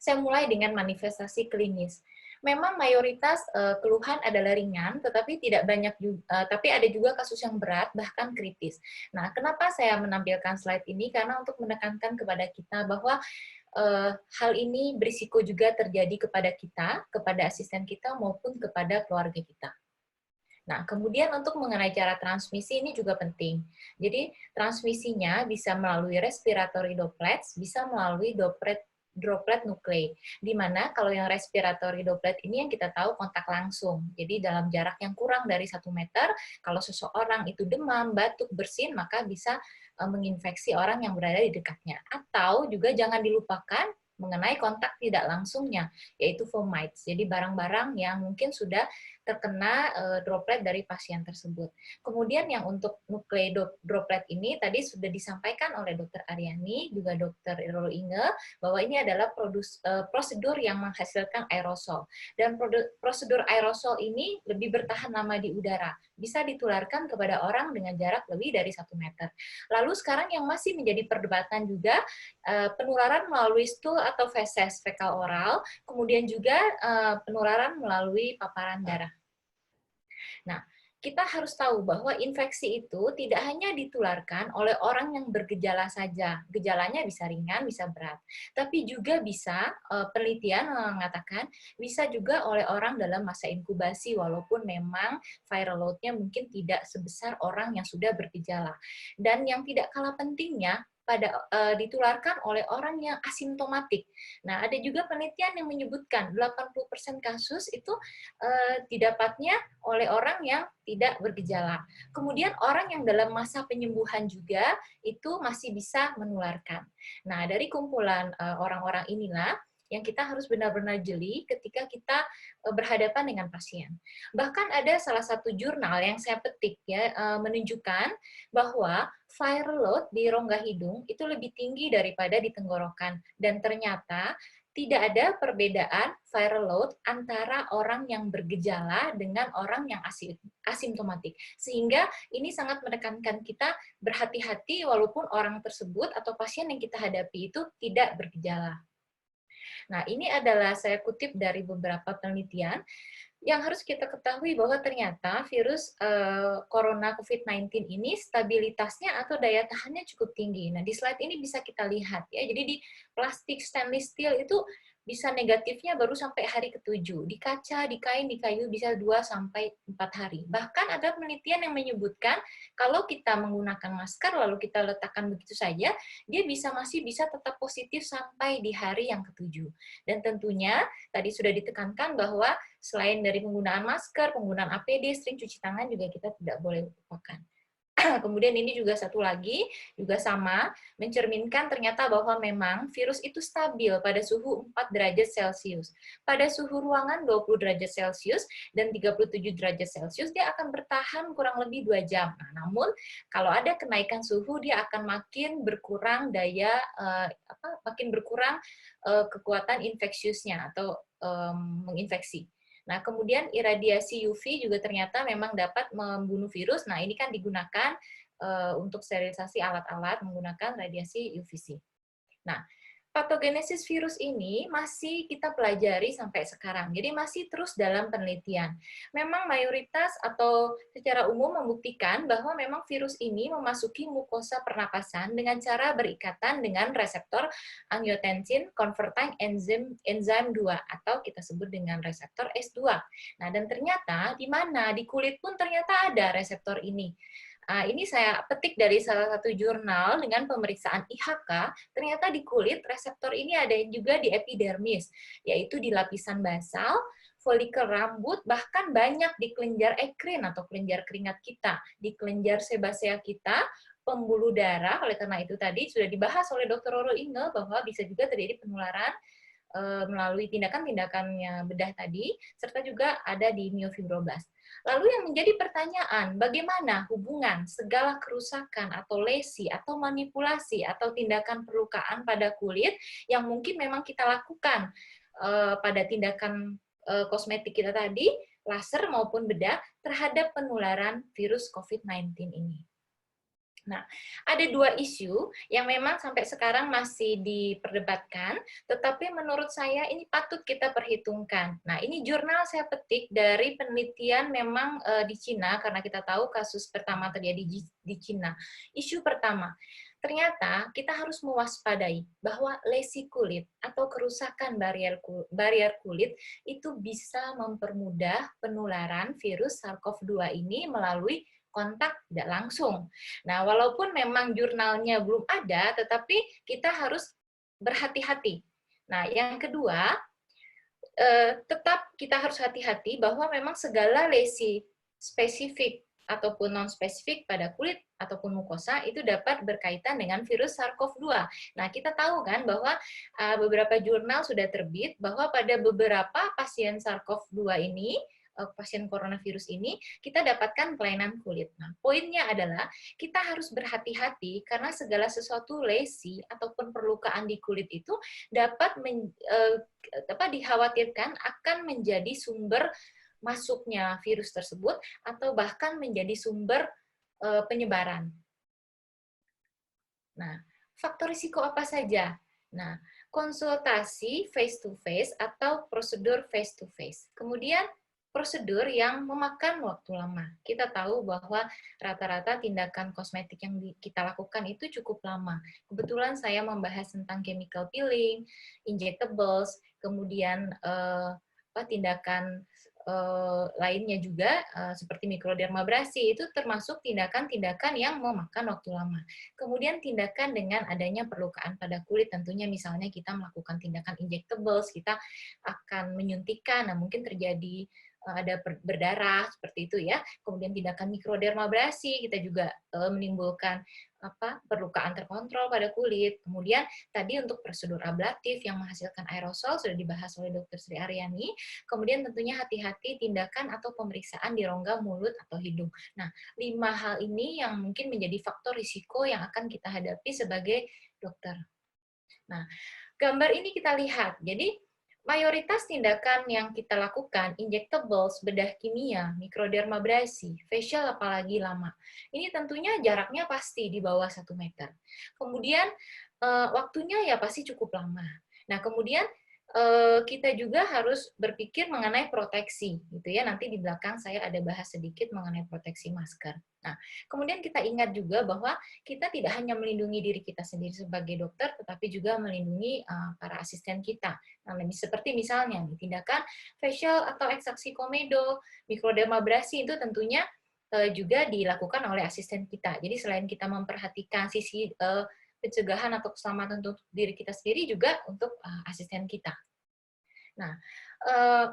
Saya mulai dengan manifestasi klinis. Memang mayoritas keluhan adalah ringan, tetapi tidak banyak juga, tapi ada juga kasus yang berat bahkan kritis. Nah, kenapa saya menampilkan slide ini? Karena untuk menekankan kepada kita bahwa hal ini berisiko juga terjadi kepada kita, kepada asisten kita maupun kepada keluarga kita. Nah, kemudian untuk mengenai cara transmisi ini juga penting. Jadi, transmisinya bisa melalui respiratory droplets, bisa melalui droplet nuklei. Di mana kalau yang respiratory droplet ini yang kita tahu kontak langsung. Jadi dalam jarak yang kurang dari 1 meter, kalau seseorang itu demam, batuk, bersin, maka bisa menginfeksi orang yang berada di dekatnya. Atau juga jangan dilupakan mengenai kontak tidak langsungnya, yaitu fomites. Jadi barang-barang yang mungkin sudah terkena droplet dari pasien tersebut. Kemudian yang untuk nuklei droplet ini tadi sudah disampaikan oleh Dr. Aryani, juga Dr. Irolo Inge, bahwa ini adalah prosedur yang menghasilkan aerosol. Dan prosedur aerosol ini lebih bertahan lama di udara. Bisa ditularkan kepada orang dengan jarak lebih dari 1 meter. Lalu sekarang yang masih menjadi perdebatan juga, penularan melalui stool atau feses fekal oral, kemudian juga penularan melalui paparan darah. Nah, kita harus tahu bahwa infeksi itu tidak hanya ditularkan oleh orang yang bergejala saja. Gejalanya bisa ringan, bisa berat. Tapi juga bisa, penelitian mengatakan, bisa juga oleh orang dalam masa inkubasi, walaupun memang viral load-nya mungkin tidak sebesar orang yang sudah bergejala. Dan yang tidak kalah pentingnya, ditularkan oleh orang yang asimptomatik. Nah, ada juga penelitian yang menyebutkan 80% kasus itu didapatnya oleh orang yang tidak bergejala. Kemudian orang yang dalam masa penyembuhan juga itu masih bisa menularkan. Nah, dari kumpulan orang-orang inilah yang kita harus benar-benar jeli ketika kita berhadapan dengan pasien. Bahkan ada salah satu jurnal yang saya petik ya menunjukkan bahwa viral load di rongga hidung itu lebih tinggi daripada di tenggorokan, dan ternyata tidak ada perbedaan viral load antara orang yang bergejala dengan orang yang asimptomatik. Sehingga ini sangat menekankan kita berhati-hati walaupun orang tersebut atau pasien yang kita hadapi itu tidak bergejala. Nah, ini adalah saya kutip dari beberapa penelitian yang harus kita ketahui bahwa ternyata virus corona COVID-19 ini stabilitasnya atau daya tahannya cukup tinggi. Nah, di slide ini bisa kita lihat ya. Jadi di plastik stainless steel itu bisa negatifnya baru sampai hari ke-7. Di kaca, di kain, di kayu bisa 2-4 hari. Bahkan ada penelitian yang menyebutkan kalau kita menggunakan masker lalu kita letakkan begitu saja, dia masih bisa tetap positif sampai di hari yang ke-7. Dan tentunya tadi sudah ditekankan bahwa selain dari penggunaan masker, penggunaan APD, sering cuci tangan juga kita tidak boleh lupakan. Kemudian ini juga satu lagi, juga sama, mencerminkan ternyata bahwa memang virus itu stabil pada suhu 4 derajat Celcius. Pada suhu ruangan 20 derajat Celcius dan 37 derajat Celcius, dia akan bertahan kurang lebih 2 jam. Nah, namun, kalau ada kenaikan suhu, dia akan makin berkurang makin berkurang kekuatan infeksiusnya atau menginfeksi. Nah, kemudian iradiasi UV juga ternyata memang dapat membunuh virus. Nah, ini kan digunakan untuk sterilisasi alat-alat menggunakan radiasi UVC. Nah, patogenesis virus ini masih kita pelajari sampai sekarang. Jadi masih terus dalam penelitian. Memang mayoritas atau secara umum membuktikan bahwa memang virus ini memasuki mukosa pernapasan dengan cara berikatan dengan reseptor angiotensin converting enzyme 2 atau kita sebut dengan reseptor S2. Nah, dan ternyata di mana di kulit pun ternyata ada reseptor ini. Ini saya petik dari salah satu jurnal dengan pemeriksaan IHK, ternyata di kulit reseptor ini ada juga di epidermis, yaitu di lapisan basal, folikel rambut, bahkan banyak di kelenjar ekrin atau kelenjar keringat kita, di kelenjar sebasea kita, pembuluh darah. Oleh karena itu tadi sudah dibahas oleh Dr. Roro Inge bahwa bisa juga terjadi penularan melalui tindakan-tindakannya bedah tadi, serta juga ada di miofibroblast. Lalu yang menjadi pertanyaan, bagaimana hubungan segala kerusakan atau lesi atau manipulasi atau tindakan perlukaan pada kulit yang mungkin memang kita lakukan pada tindakan kosmetik kita tadi, laser maupun bedah, terhadap penularan virus COVID-19 ini. Nah, ada 2 isu yang memang sampai sekarang masih diperdebatkan, tetapi menurut saya ini patut kita perhitungkan. Nah, ini jurnal saya petik dari penelitian memang di Cina, karena kita tahu kasus pertama terjadi di Cina. Isu pertama, ternyata kita harus mewaspadai bahwa lesi kulit atau kerusakan barrier kulit itu bisa mempermudah penularan virus SARS-CoV-2 ini melalui kontak tidak langsung. Nah, walaupun memang jurnalnya belum ada, tetapi kita harus berhati-hati. Nah, yang kedua, tetap kita harus hati-hati bahwa memang segala lesi spesifik ataupun non-spesifik pada kulit ataupun mukosa itu dapat berkaitan dengan virus SARS-CoV-2. Nah, kita tahu kan bahwa beberapa jurnal sudah terbit bahwa pada beberapa pasien SARS-CoV-2 ini, pasien coronavirus ini, kita dapatkan kelainan kulit. Nah, poinnya adalah kita harus berhati-hati karena segala sesuatu lesi ataupun perlukaan di kulit itu dapat dikhawatirkan akan menjadi sumber masuknya virus tersebut atau bahkan menjadi sumber penyebaran. Nah, faktor risiko apa saja? Nah, konsultasi face-to-face atau prosedur face-to-face. Kemudian, prosedur yang memakan waktu lama. Kita tahu bahwa rata-rata tindakan kosmetik yang kita lakukan itu cukup lama. Kebetulan saya membahas tentang chemical peeling, injectables, kemudian tindakan lainnya juga seperti mikrodermabrasi itu termasuk tindakan-tindakan yang memakan waktu lama. Kemudian tindakan dengan adanya perlukaan pada kulit, tentunya misalnya kita melakukan tindakan injectables, kita akan menyuntikkan, nah mungkin terjadi ada berdarah seperti itu ya. Kemudian tindakan mikrodermabrasi kita juga menimbulkan perlukaan terkontrol pada kulit. Kemudian tadi untuk prosedur ablatif yang menghasilkan aerosol sudah dibahas oleh Dr. Sri Aryani. Kemudian tentunya hati-hati tindakan atau pemeriksaan di rongga mulut atau hidung. Nah, 5 hal ini yang mungkin menjadi faktor risiko yang akan kita hadapi sebagai dokter. Nah, gambar ini kita lihat. Jadi mayoritas tindakan yang kita lakukan, injectables, bedah kimia, mikrodermabrasi, facial apalagi lama. Ini tentunya jaraknya pasti di bawah 1 meter. Kemudian waktunya ya pasti cukup lama. Nah, kemudian kita juga harus berpikir mengenai proteksi, gitu ya. Nanti di belakang saya ada bahas sedikit mengenai proteksi masker. Nah, kemudian kita ingat juga bahwa kita tidak hanya melindungi diri kita sendiri sebagai dokter, tetapi juga melindungi para asisten kita. Nah, seperti misalnya tindakan facial atau ekstraksi komedo, mikrodermabrasi itu tentunya juga dilakukan oleh asisten kita. Jadi selain kita memperhatikan sisi pencegahan atau keselamatan untuk diri kita sendiri juga untuk asisten kita. Nah,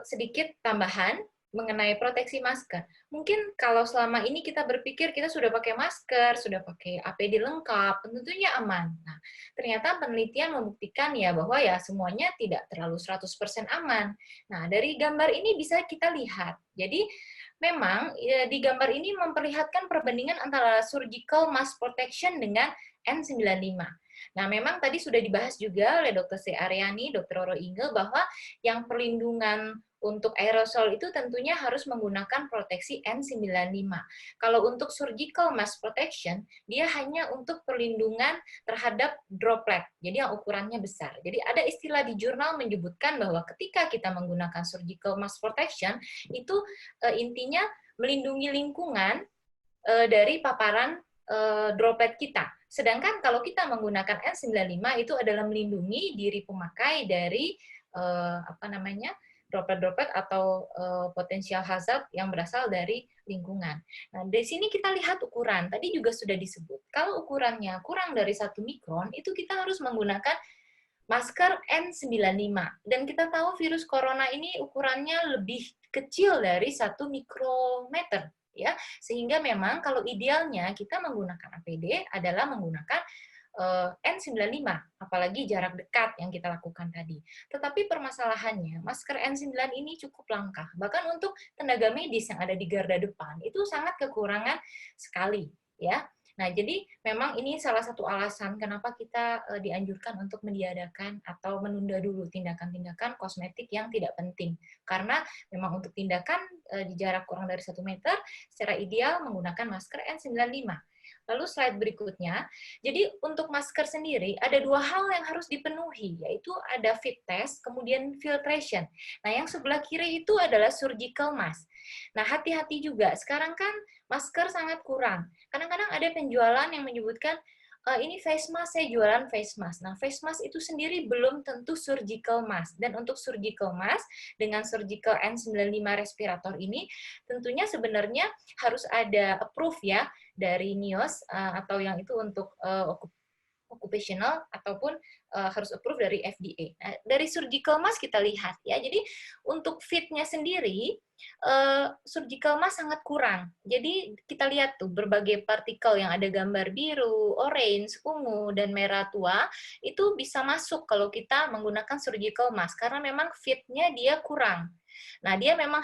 sedikit tambahan mengenai proteksi masker. Mungkin kalau selama ini kita berpikir kita sudah pakai masker, sudah pakai APD lengkap, tentunya aman. Nah, ternyata penelitian membuktikan ya bahwa ya semuanya tidak terlalu 100% aman. Nah, dari gambar ini bisa kita lihat. Jadi, memang di gambar ini memperlihatkan perbandingan antara surgical mask protection dengan N95. Nah, memang tadi sudah dibahas juga oleh Dr. Sri Aryani, Dr. Roro Inge, bahwa yang perlindungan untuk aerosol itu tentunya harus menggunakan proteksi N95. Kalau untuk surgical mask protection, dia hanya untuk perlindungan terhadap droplet, jadi yang ukurannya besar. Jadi ada istilah di jurnal menyebutkan bahwa ketika kita menggunakan surgical mask protection, itu intinya melindungi lingkungan dari paparan droplet kita. Sedangkan kalau kita menggunakan N95 itu adalah melindungi diri pemakai dari droplet-droplet atau potensial hazard yang berasal dari lingkungan. Nah, di sini kita lihat ukuran. Tadi juga sudah disebut. Kalau ukurannya kurang dari 1 mikron, itu kita harus menggunakan masker N95. Dan kita tahu virus corona ini ukurannya lebih kecil dari 1 mikrometer. Ya, sehingga memang kalau idealnya kita menggunakan APD adalah menggunakan N95, apalagi jarak dekat yang kita lakukan tadi. Tetapi permasalahannya, masker N9 ini cukup langka. Bahkan untuk tenaga medis yang ada di garda depan, itu sangat kekurangan sekali. Ya. Nah, jadi memang ini salah satu alasan kenapa kita dianjurkan untuk meniadakan atau menunda dulu tindakan-tindakan kosmetik yang tidak penting. Karena memang untuk tindakan di jarak kurang dari 1 meter, secara ideal menggunakan masker N95. Lalu slide berikutnya, jadi untuk masker sendiri ada 2 hal yang harus dipenuhi, yaitu ada fit test, kemudian filtration. Nah, yang sebelah kiri itu adalah surgical mask. Nah, hati-hati juga, sekarang kan masker sangat kurang. Kadang-kadang ada penjualan yang menyebutkan ini face mask, saya jualan face mask. Nah, face mask itu sendiri belum tentu surgical mask. Dan untuk surgical mask, dengan surgical N95 respirator ini, tentunya sebenarnya harus ada approve ya, dari NIOSH, atau yang itu untuk occupational, ataupun harus approve dari FDA. Nah, dari surgical mask kita lihat ya. Jadi untuk fitnya sendiri surgical mask sangat kurang. Jadi kita lihat tuh berbagai partikel yang ada gambar biru, orange, ungu, dan merah tua itu bisa masuk kalau kita menggunakan surgical mask karena memang fitnya dia kurang. Nah, dia memang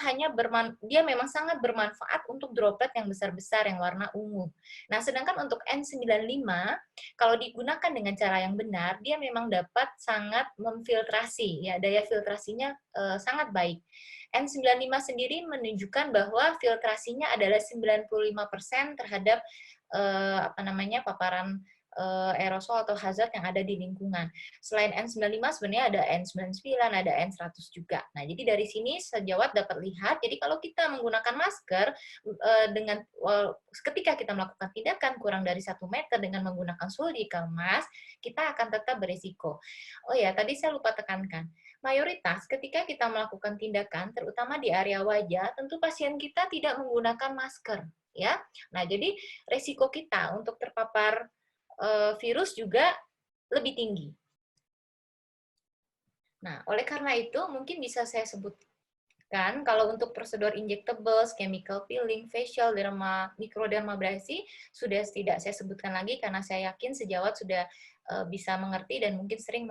sangat bermanfaat untuk droplet yang besar-besar yang warna ungu. Nah, sedangkan untuk N95 kalau digunakan dengan cara yang benar, dia memang dapat sangat memfiltrasi ya, daya filtrasinya sangat baik. N95 sendiri menunjukkan bahwa filtrasinya adalah 95% terhadap paparan aerosol atau hazard yang ada di lingkungan. Selain N95 sebenarnya ada N99, ada N100 juga. Nah, jadi dari sini sejawat dapat lihat, jadi kalau kita menggunakan masker ketika kita melakukan tindakan kurang dari 1 meter dengan menggunakan surgical mask, kita akan tetap berisiko. Oh ya, tadi saya lupa tekankan. Mayoritas ketika kita melakukan tindakan, terutama di area wajah, tentu pasien kita tidak menggunakan masker, ya. Nah, jadi resiko kita untuk terpapar virus juga lebih tinggi. Nah, oleh karena itu, mungkin bisa saya sebutkan, kalau untuk prosedur injectables, chemical peeling, facial, microdermabrasi, sudah tidak saya sebutkan lagi, karena saya yakin sejawat sudah bisa mengerti dan mungkin sering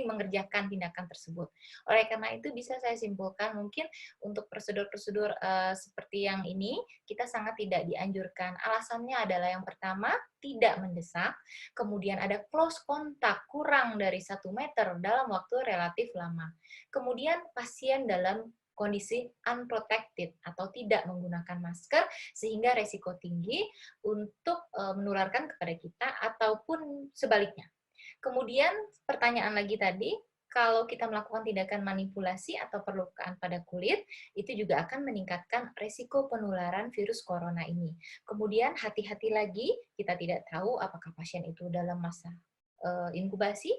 mengerjakan tindakan tersebut. Oleh karena itu bisa saya simpulkan mungkin untuk prosedur-prosedur seperti yang ini kita sangat tidak dianjurkan. Alasannya adalah yang pertama tidak mendesak, kemudian ada close kontak kurang dari 1 meter dalam waktu relatif lama. Kemudian pasien dalam kondisi unprotected atau tidak menggunakan masker sehingga resiko tinggi untuk menularkan kepada kita ataupun sebaliknya. Kemudian pertanyaan lagi tadi, kalau kita melakukan tindakan manipulasi atau perlukaan pada kulit, itu juga akan meningkatkan resiko penularan virus corona ini. Kemudian hati-hati lagi, kita tidak tahu apakah pasien itu dalam masa inkubasi,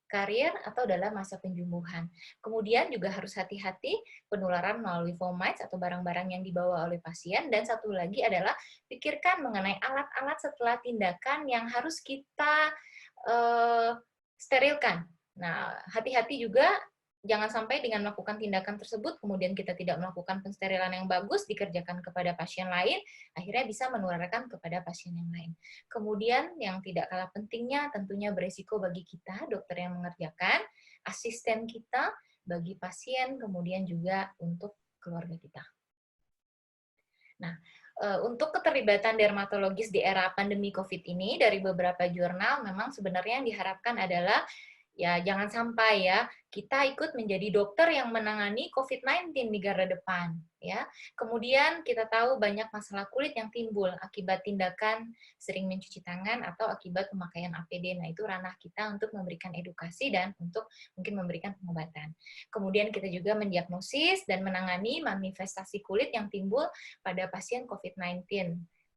karier, atau dalam masa penjumbuhan. Kemudian juga harus hati-hati penularan melalui fomites atau barang-barang yang dibawa oleh pasien. Dan satu lagi adalah pikirkan mengenai alat-alat setelah tindakan yang harus kita sterilkan. Nah, hati-hati juga jangan sampai dengan melakukan tindakan tersebut, kemudian kita tidak melakukan pensterilan yang bagus, dikerjakan kepada pasien lain, akhirnya bisa menularkan kepada pasien yang lain. Kemudian yang tidak kalah pentingnya tentunya beresiko bagi kita, dokter yang mengerjakan, asisten kita, bagi pasien, kemudian juga untuk keluarga kita. Nah, untuk keterlibatan dermatologis di era pandemi COVID ini, dari beberapa jurnal memang sebenarnya yang diharapkan adalah ya jangan sampai ya kita ikut menjadi dokter yang menangani COVID-19 di garda depan, ya. Kemudian kita tahu banyak masalah kulit yang timbul akibat tindakan sering mencuci tangan atau akibat pemakaian APD. Nah, itu ranah kita untuk memberikan edukasi dan untuk mungkin memberikan pengobatan. Kemudian kita juga mendiagnosis dan menangani manifestasi kulit yang timbul pada pasien COVID-19.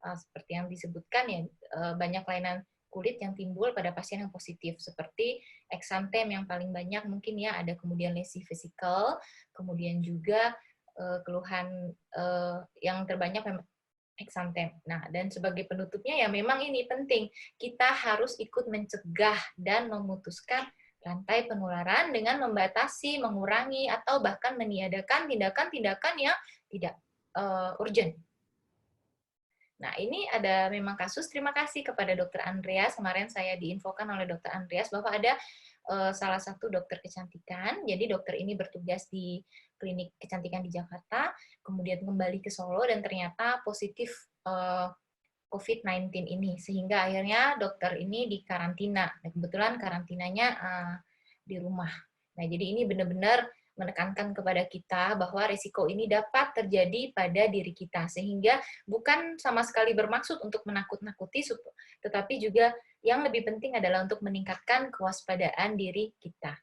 Seperti yang disebutkan ya, banyak kelainan kulit yang timbul pada pasien yang positif, seperti eksantem yang paling banyak mungkin ya, ada kemudian lesi vesikel, kemudian juga keluhan yang terbanyak memang eksantem. Nah, dan sebagai penutupnya ya memang ini penting, kita harus ikut mencegah dan memutuskan rantai penularan dengan membatasi, mengurangi, atau bahkan meniadakan tindakan-tindakan yang tidak urgent. Nah, ini ada memang kasus, terima kasih kepada Dr. Andreas, kemarin saya diinfokan oleh Dr. Andreas bahwa ada salah satu dokter kecantikan, jadi dokter ini bertugas di klinik kecantikan di Jakarta, kemudian kembali ke Solo dan ternyata positif COVID-19 ini, sehingga akhirnya dokter ini dikarantina, dan kebetulan karantinanya di rumah. Nah, jadi ini benar-benar menekankan kepada kita bahwa risiko ini dapat terjadi pada diri kita, sehingga bukan sama sekali bermaksud untuk menakut-nakuti, tetapi juga yang lebih penting adalah untuk meningkatkan kewaspadaan diri kita.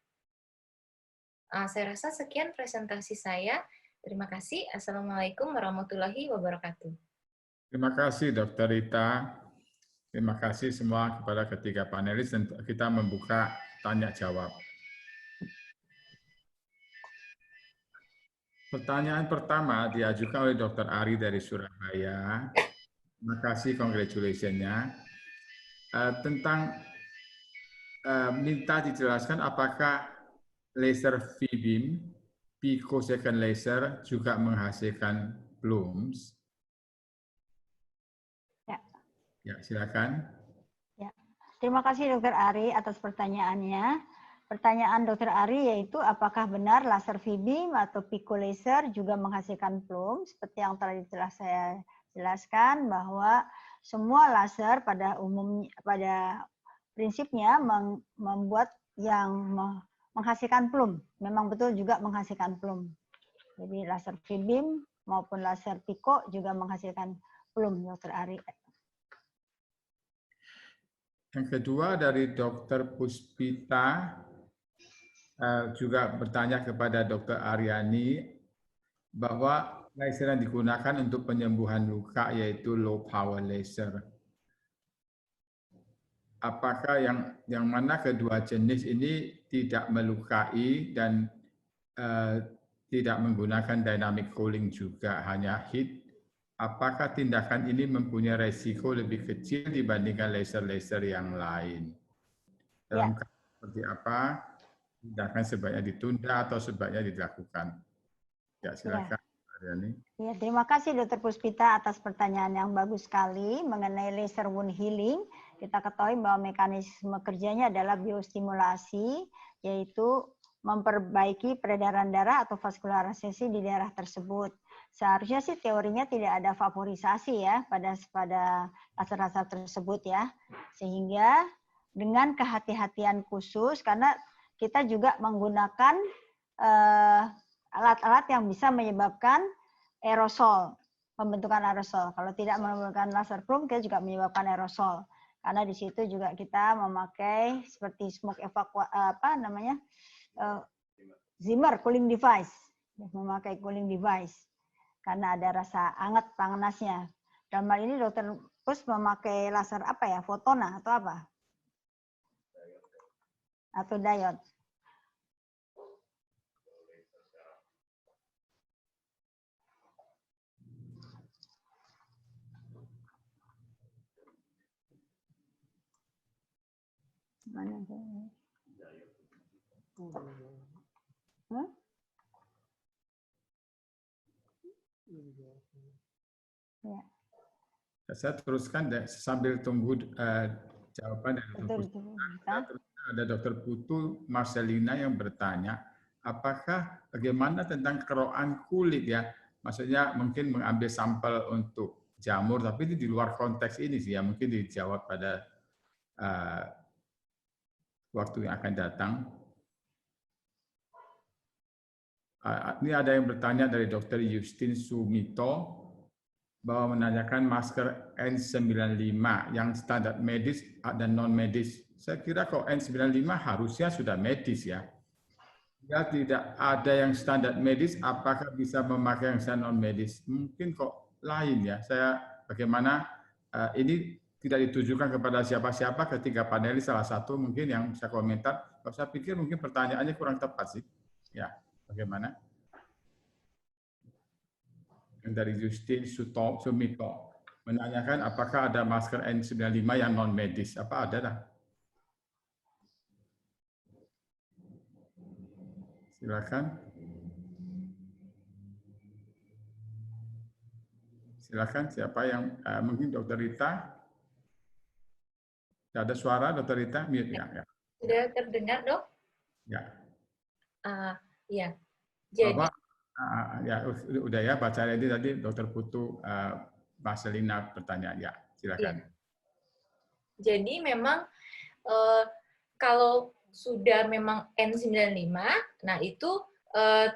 Saya rasa sekian presentasi saya. Terima kasih. Assalamualaikum warahmatullahi wabarakatuh. Terima kasih, Dr. Rita. Terima kasih semua kepada ketiga panelis dan kita membuka tanya jawab. Pertanyaan pertama diajukan oleh Dr. Ari dari Surabaya. Terima kasih, congratulations-nya. Tentang minta dijelaskan apakah laser V-beam, picosecond laser juga menghasilkan blooms. Ya. Ya, silakan. Ya. Terima kasih Dr. Ari atas pertanyaannya. Pertanyaan Dr. Ari yaitu apakah benar laser V-beam atau pico laser juga menghasilkan plume? Seperti yang tadi telah saya jelaskan bahwa semua laser pada umumnya, pada prinsipnya membuat yang menghasilkan plume. Memang betul juga menghasilkan plume. Jadi laser V-beam maupun laser pico juga menghasilkan plume, Dr. Ari. Yang kedua dari Dr. Puspita juga bertanya kepada Dr. Aryani bahwa laser yang digunakan untuk penyembuhan luka yaitu low power laser. Apakah yang mana kedua jenis ini tidak melukai dan tidak menggunakan dynamic cooling juga, hanya heat? Apakah tindakan ini mempunyai resiko lebih kecil dibandingkan laser-laser yang lain? Dalam keadaan seperti apa? Tindakan sebaiknya ditunda atau sebaiknya dilakukan? Ya, silakan, Aryani. Ya, terima kasih Dr. Puspita atas pertanyaan yang bagus sekali mengenai laser wound healing. Kita ketahui bahwa mekanisme kerjanya adalah biostimulasi, yaitu memperbaiki peredaran darah atau vaskularisasi di daerah tersebut. Seharusnya sih teorinya tidak ada favorisasi ya pada laser-laser tersebut ya. Sehingga dengan kehati-hatian khusus, karena kita juga menggunakan alat-alat yang bisa menyebabkan aerosol, pembentukan aerosol. Kalau tidak menggunakan laser plume, kita juga menyebabkan aerosol. Karena di situ juga kita memakai seperti smoke Zimmer cooling device, memakai cooling device karena ada rasa hangat panasnya. Dalam hal ini Dr. Pus memakai laser apa ya, fotona atau apa? Atau diode. Mana? Huh? Ya. Saya teruskan sambil tunggu jawaban dari Dr. Ada Dr. Putu Marcelina yang bertanya, apakah bagaimana tentang kerokan kulit ya? Maksudnya mungkin mengambil sampel untuk jamur, tapi itu di luar konteks ini sih ya. Mungkin dijawab pada waktu yang akan datang. Ini ada yang bertanya dari Dr. Justin Sumito bahwa menanyakan masker N95 yang standar medis dan non medis. Saya kira kalau N95 harusnya sudah medis ya. Ya tidak ada yang standar medis, apakah bisa memakai yang standar non medis? Mungkin kok lain ya. Saya bagaimana ini tidak ditujukan kepada siapa-siapa, ketiga panelis salah satu mungkin yang bisa komentar. Kalau saya pikir mungkin pertanyaannya kurang tepat sih. Ya, bagaimana? Dari Justin Sumito menanyakan apakah ada masker N95 yang non medis. Apa ada dah? Silakan. Silakan siapa yang mungkin Dr. Rita. Ada suara Dr. Rita? Mute ya. Sudah terdengar, Dok? Ya. Ya. Jadi Bapak, ya udah ya baca tadi Dr. Putu Marcelina pertanyaan ya. Silakan. Ya. Jadi memang kalau sudah memang N95, nah itu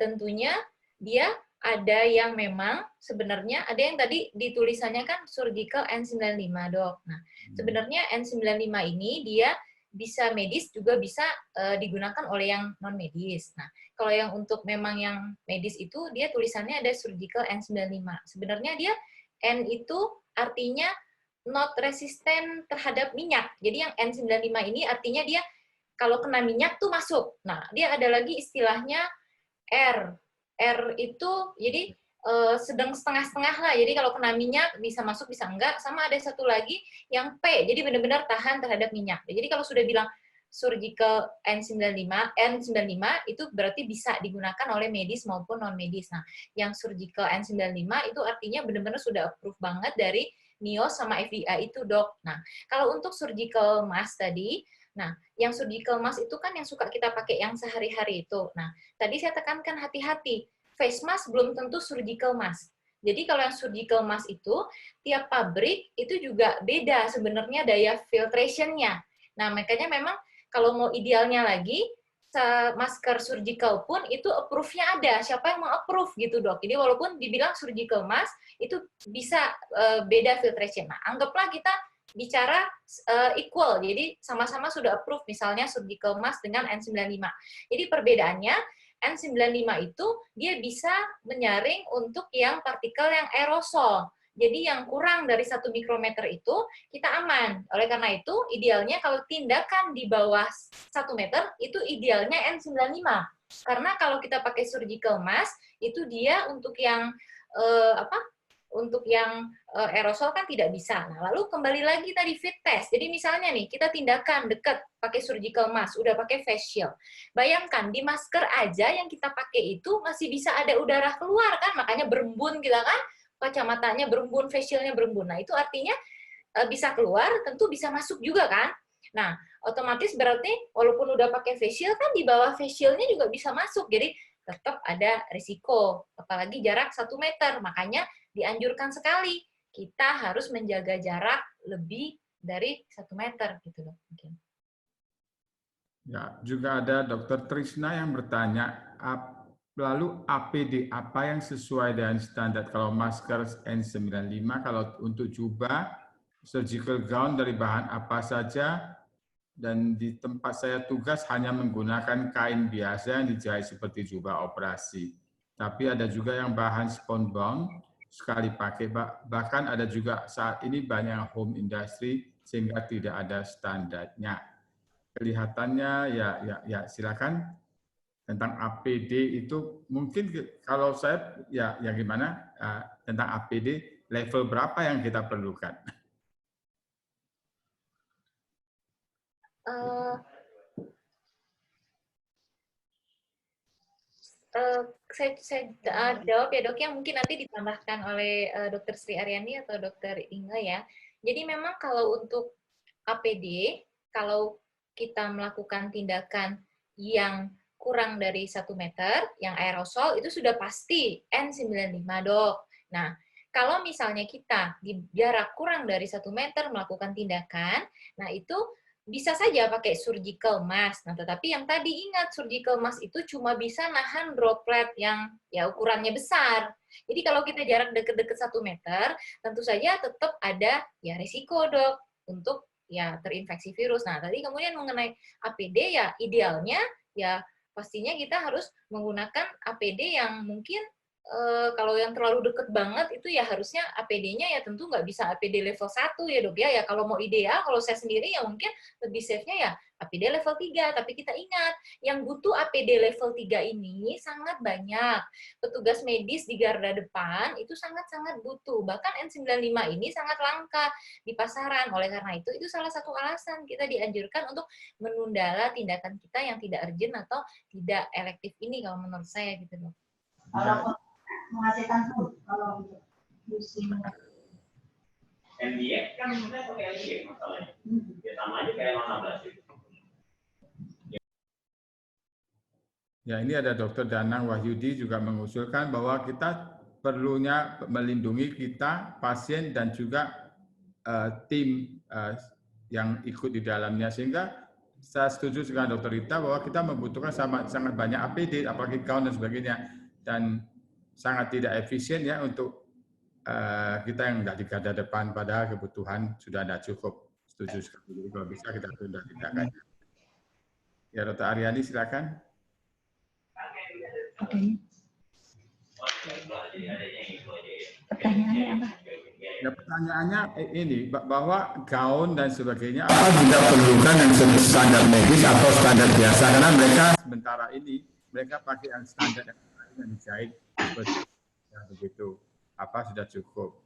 tentunya dia ada yang memang sebenarnya ada yang tadi ditulisannya kan surgical N95, Dok. Nah, sebenarnya N95 ini dia bisa medis juga bisa digunakan oleh yang non medis. Nah, kalau yang untuk memang yang medis itu dia tulisannya ada surgical N95. Sebenarnya dia N itu artinya not resisten terhadap minyak. Jadi yang N95 ini artinya dia kalau kena minyak tuh masuk. Nah, dia ada lagi istilahnya R. R itu jadi sedang setengah-setengah lah. Jadi kalau kena minyak bisa masuk bisa enggak. Sama ada satu lagi yang P. Jadi benar-benar tahan terhadap minyak. Jadi kalau sudah bilang surgical N95 itu berarti bisa digunakan oleh medis maupun non medis. Nah, yang surgical N95 itu artinya benar-benar sudah approve banget dari NIOSH sama FDA itu, Dok. Nah, kalau untuk surgical mask tadi, nah, yang surgical mask itu kan yang suka kita pakai yang sehari-hari itu. Nah, tadi saya tekankan hati-hati. Face mask belum tentu surgical mask. Jadi kalau yang surgical mask itu, tiap pabrik itu juga beda sebenarnya daya filtration-nya. Nah, makanya memang kalau mau idealnya lagi, masker surgical pun itu approve-nya ada. Siapa yang mau approve gitu, Dok. Jadi walaupun dibilang surgical mask, itu bisa beda filtration. Nah, anggaplah kita bicara equal, jadi sama-sama sudah approve, misalnya surgical mask dengan N95. Jadi perbedaannya, N95 itu dia bisa menyaring untuk yang partikel yang aerosol. Jadi yang kurang dari 1 mikrometer itu kita aman. Oleh karena itu, idealnya kalau tindakan di bawah 1 meter, itu idealnya N95. Karena kalau kita pakai surgical mask, itu dia untuk yang untuk yang aerosol kan tidak bisa. Nah, lalu kembali lagi tadi fit test. Jadi misalnya nih, kita tindakan dekat pakai surgical mask, udah pakai face shield. Bayangkan, di masker aja yang kita pakai itu masih bisa ada udara keluar kan, makanya berembun kita kan, kacamatanya berembun, face shield-nya berembun. Nah, itu artinya bisa keluar, tentu bisa masuk juga kan. Nah, otomatis berarti walaupun udah pakai face shield kan di bawah face shield-nya juga bisa masuk. Jadi tetap ada risiko, apalagi jarak 1 meter. Makanya dianjurkan sekali kita harus menjaga jarak lebih dari 1 meter gitu loh. Mungkin. Ya, juga ada Dr. Trisna yang bertanya, lalu APD apa yang sesuai dengan standar? Kalau masker N95, kalau untuk jubah, surgical gown dari bahan apa saja, dan di tempat saya tugas hanya menggunakan kain biasa yang dijahit seperti jubah operasi. Tapi ada juga yang bahan spunbond, sekali pakai, bahkan ada juga saat ini banyak home industry sehingga tidak ada standarnya. Kelihatannya ya silakan tentang APD itu mungkin kalau saya ya gimana tentang APD level berapa yang kita perlukan? Saya jawab ya, Dok, yang mungkin nanti ditambahkan oleh Dr. Sri Aryani atau Dr. Inge ya. Jadi memang kalau untuk APD, kalau kita melakukan tindakan yang kurang dari 1 meter, yang aerosol, itu sudah pasti N95, Dok. Nah, kalau misalnya kita di jarak kurang dari 1 meter melakukan tindakan, nah itu bisa saja pakai surgical mask. Nah, tetapi yang tadi ingat, surgical mask itu cuma bisa nahan droplet yang ya ukurannya besar. Jadi kalau kita jarak dekat-dekat 1 meter, tentu saja tetap ada ya risiko, Dok, untuk ya terinfeksi virus. Nah, tadi kemudian mengenai APD ya idealnya ya pastinya kita harus menggunakan APD yang mungkin kalau yang terlalu deket banget itu ya harusnya APD-nya ya tentu nggak bisa APD level 1 ya, Dok ya. Ya kalau mau ideal, kalau saya sendiri ya mungkin lebih safe-nya ya APD level 3. Tapi kita ingat, yang butuh APD level 3 ini sangat banyak. Petugas medis di garda depan itu sangat-sangat butuh. Bahkan N95 ini sangat langka di pasaran. Oleh karena itu salah satu alasan kita dianjurkan untuk menunda tindakan kita yang tidak urgent atau tidak elektif ini kalau menurut saya gitu, Dok. Menghasilkan food kalau musim MBX kan sebenarnya pakai MBX masalahnya. Ya sama aja kayak 18 itu. Ya, ini ada Dr. Danang Wahyudi juga mengusulkan bahwa kita perlunya melindungi kita, pasien, dan juga tim yang ikut di dalamnya. Sehingga saya setuju dengan Dr. Rita bahwa kita membutuhkan sangat banyak APD, apalagi gown dan sebagainya. Dan sangat tidak efisien ya untuk kita yang nggak di garda depan, padahal kebutuhan sudah tidak cukup. Setuju sekali. Jadi kalau bisa kita tunda tindakannya. Ya, Dr. Aryani silakan. Oke. Pertanyaannya apa? Ya, pertanyaannya ini bahwa gaun dan sebagainya apa juga perlukan yang standar medis atau standar biasa, karena mereka sementara ini mereka pakai yang standar yang dijahit seperti yang begitu, apa sudah cukup.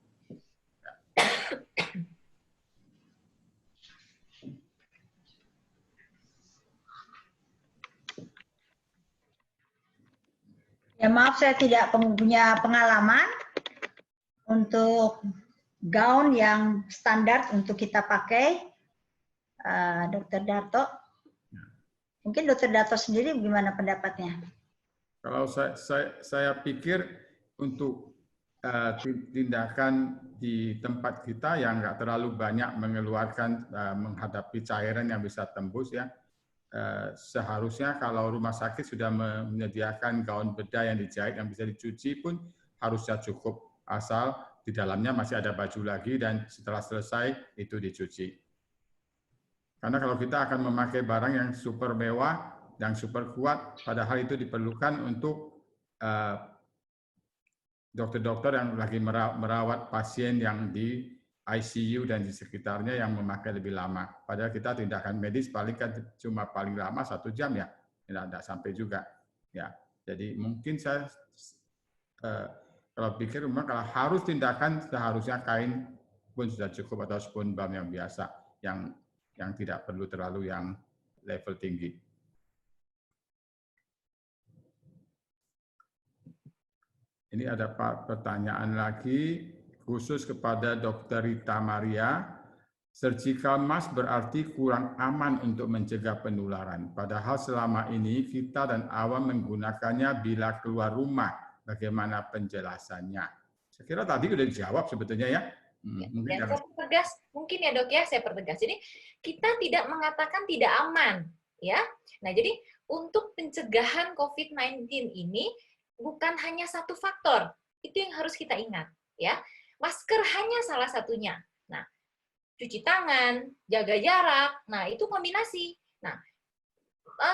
Ya maaf, saya tidak punya pengalaman untuk gaun yang standar untuk kita pakai, Dr. Darto. Mungkin Dr. Darto sendiri gimana pendapatnya? Kalau saya pikir untuk tindakan di tempat kita yang nggak terlalu banyak mengeluarkan menghadapi cairan yang bisa tembus ya, seharusnya kalau rumah sakit sudah menyediakan gaun bedah yang dijahit yang bisa dicuci pun harusnya cukup, asal di dalamnya masih ada baju lagi dan setelah selesai itu dicuci. Karena kalau kita akan memakai barang yang super mewah, yang super kuat, padahal itu diperlukan untuk dokter-dokter yang lagi merawat pasien yang di ICU dan di sekitarnya yang memakai lebih lama. Padahal kita tindakan medis paling kan cuma paling lama 1 jam ya, tidak sampai juga. Ya, jadi mungkin saya kalau pikir memang kalau harus tindakan seharusnya kain pun sudah cukup atau spoon balm yang biasa, yang tidak perlu terlalu yang level tinggi. Ini ada pertanyaan lagi khusus kepada Dr. Rita Maria. Surgical mask berarti kurang aman untuk mencegah penularan. Padahal selama ini kita dan awam menggunakannya bila keluar rumah. Bagaimana penjelasannya? Saya kira tadi sudah dijawab sebetulnya ya. Dan saya pertegas, mungkin ya dok ya, saya pertegas. Jadi kita tidak mengatakan tidak aman, ya. Nah jadi untuk pencegahan COVID-19 ini bukan hanya satu faktor, itu yang harus kita ingat, ya. Masker hanya salah satunya. Nah, cuci tangan, jaga jarak, nah itu kombinasi. Nah,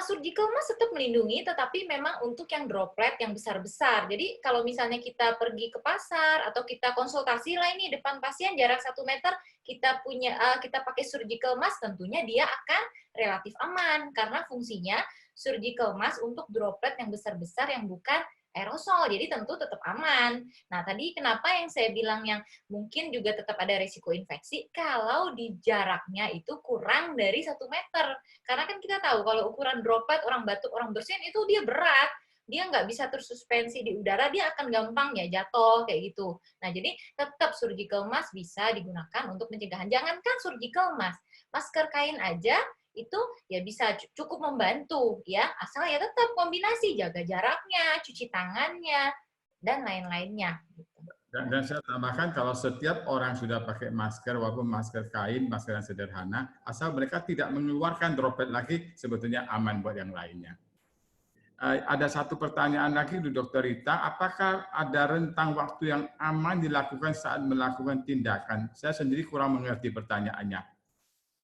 surgical mask tetap melindungi, tetapi memang untuk yang droplet yang besar-besar. Jadi kalau misalnya kita pergi ke pasar atau kita konsultasi lah ini depan pasien jarak 1 meter, kita pakai surgical mask, tentunya dia akan relatif aman karena fungsinya surgical mask untuk droplet yang besar-besar yang bukan aerosol, jadi tentu tetap aman. Nah, tadi kenapa yang saya bilang yang mungkin juga tetap ada risiko infeksi kalau di jaraknya itu kurang dari 1 meter. Karena kan kita tahu kalau ukuran droplet, orang batuk, orang bersin itu dia berat. Dia nggak bisa tersuspensi di udara, dia akan gampang ya jatuh, kayak gitu. Nah, jadi tetap surgical mask bisa digunakan untuk pencegahan. Jangankan surgical mask, masker kain aja itu ya bisa cukup membantu ya, asal ya tetap kombinasi jaga jaraknya, cuci tangannya dan lain-lainnya. Dan saya tambahkan kalau setiap orang sudah pakai masker walaupun masker kain, masker yang sederhana, asal mereka tidak mengeluarkan droplet lagi, sebetulnya aman buat yang lainnya. Ada satu pertanyaan lagi untuk Dr. Rita, apakah ada rentang waktu yang aman dilakukan saat melakukan tindakan? Saya sendiri kurang mengerti pertanyaannya.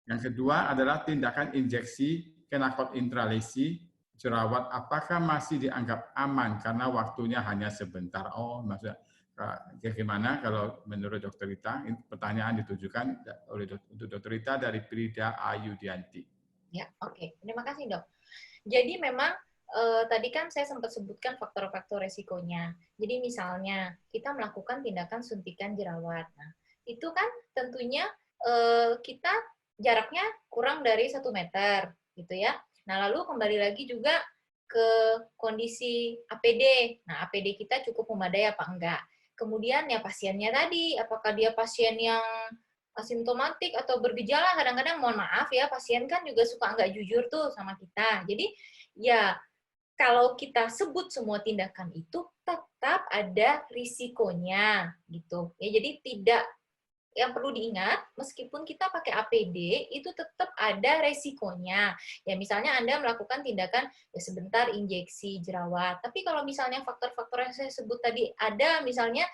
Yang kedua adalah tindakan injeksi kenakot intralesi jerawat, apakah masih dianggap aman karena waktunya hanya sebentar? Oh, maksudnya bagaimana kalau menurut Dr. Rita? Pertanyaan ditujukan untuk Dr. Rita dari Prida Ayudianti. Ya, oke. Terima kasih, Dok. Jadi memang tadi kan saya sempat sebutkan faktor-faktor resikonya. Jadi misalnya kita melakukan tindakan suntikan jerawat. Nah, itu kan tentunya kita jaraknya kurang dari 1 meter, gitu ya. Nah, lalu kembali lagi juga ke kondisi APD. Nah, APD kita cukup memadai apa enggak? Kemudian ya pasiennya tadi, apakah dia pasien yang asimptomatik atau bergejala? Kadang-kadang mohon maaf ya, pasien kan juga suka enggak jujur tuh sama kita. Jadi ya kalau kita sebut semua tindakan itu tetap ada risikonya gitu. Ya, jadi tidak, yang perlu diingat, meskipun kita pakai APD, itu tetap ada resikonya. Ya, misalnya Anda melakukan tindakan ya sebentar injeksi jerawat. Tapi kalau misalnya faktor-faktor yang saya sebut tadi ada, misalnya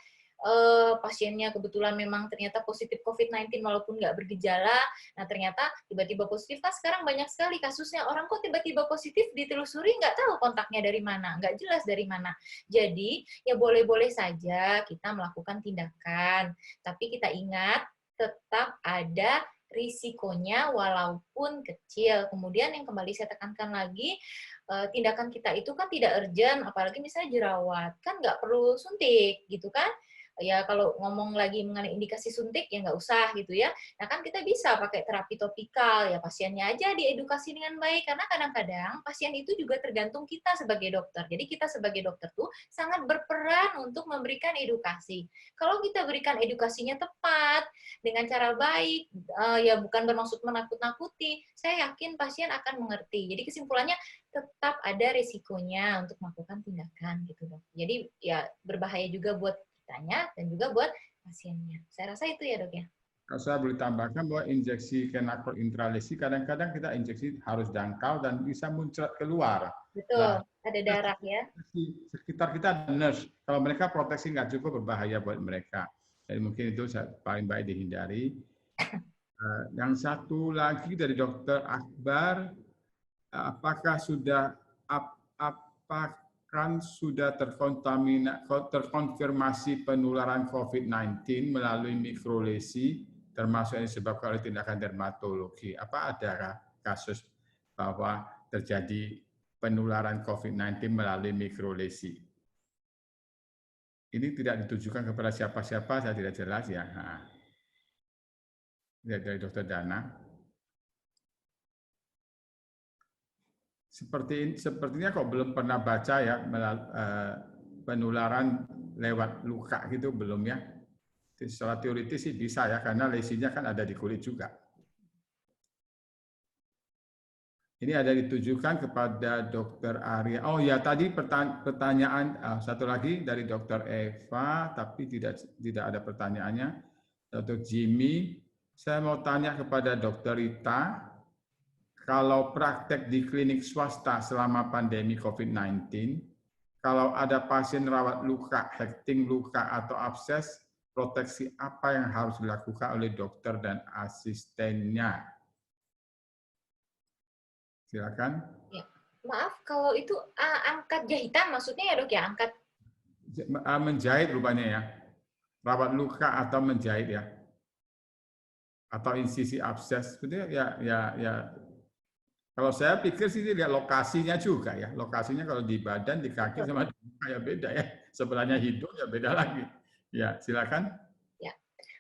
pasiennya kebetulan memang ternyata positif COVID-19 walaupun nggak bergejala. Nah, ternyata tiba-tiba positif, kan sekarang banyak sekali kasusnya. Orang kok tiba-tiba positif, ditelusuri nggak tahu kontaknya dari mana, nggak jelas dari mana. Jadi, ya boleh-boleh saja kita melakukan tindakan. Tapi kita ingat, tetap ada risikonya walaupun kecil. Kemudian yang kembali saya tekankan lagi, tindakan kita itu kan tidak urgent, apalagi misalnya jerawat, kan nggak perlu suntik, gitu kan? Ya kalau ngomong lagi mengenai indikasi suntik ya nggak usah gitu ya. Nah kan kita bisa pakai terapi topikal, ya pasiennya aja diedukasi dengan baik, karena kadang-kadang pasien itu juga tergantung kita sebagai dokter. Jadi kita sebagai dokter tuh sangat berperan untuk memberikan edukasi. Kalau kita berikan edukasinya tepat dengan cara baik, ya bukan bermaksud menakut-nakuti, saya yakin pasien akan mengerti. Jadi kesimpulannya tetap ada risikonya untuk melakukan tindakan gitu dok. Jadi ya berbahaya juga buat kitanya dan juga buat pasiennya. Saya rasa itu ya dok ya. Kalau saya boleh tambahkan bahwa injeksi kenakol intralesi kadang-kadang kita injeksi harus dangkal dan bisa muncrat keluar. Betul, ada darah ya. Di sekitar kita ada nurse. Kalau mereka proteksi nggak cukup, berbahaya buat mereka. Jadi mungkin itu paling baik dihindari. Yang satu lagi dari Dokter Akbar, apakah sudah terkonfirmasi penularan COVID-19 melalui mikrolesi, termasuk yang disebabkan oleh tindakan dermatologi? Apa ada kasus bahwa terjadi penularan COVID-19 melalui mikrolesi? Ini tidak ditujukan kepada siapa-siapa, saya tidak jelas ya. Dari Dokter Dana. Sepertinya kok belum pernah baca ya penularan lewat luka gitu belum ya. Secara teoritis sih bisa ya karena lesinya kan ada di kulit juga. Ini ada ditujukan kepada Dokter Arya. Oh ya tadi pertanyaan satu lagi dari Dokter Eva tapi tidak ada pertanyaannya. Dokter Jimmy, saya mau tanya kepada Dokter Rita. Kalau praktek di klinik swasta selama pandemi COVID-19, kalau ada pasien rawat luka, hekting luka atau abses, proteksi apa yang harus dilakukan oleh dokter dan asistennya? Silakan. Ya. Maaf, kalau itu angkat jahitan maksudnya ya dok ya? Angkat menjahit rupanya ya. Rawat luka atau menjahit ya. Atau insisi abses. Sebetulnya ya kalau saya pikir sih lihat lokasinya juga ya. Lokasinya kalau di badan, di kaki sama di muka ya beda ya. Sebelahnya hidung ya beda lagi. Ya, silakan. Ya,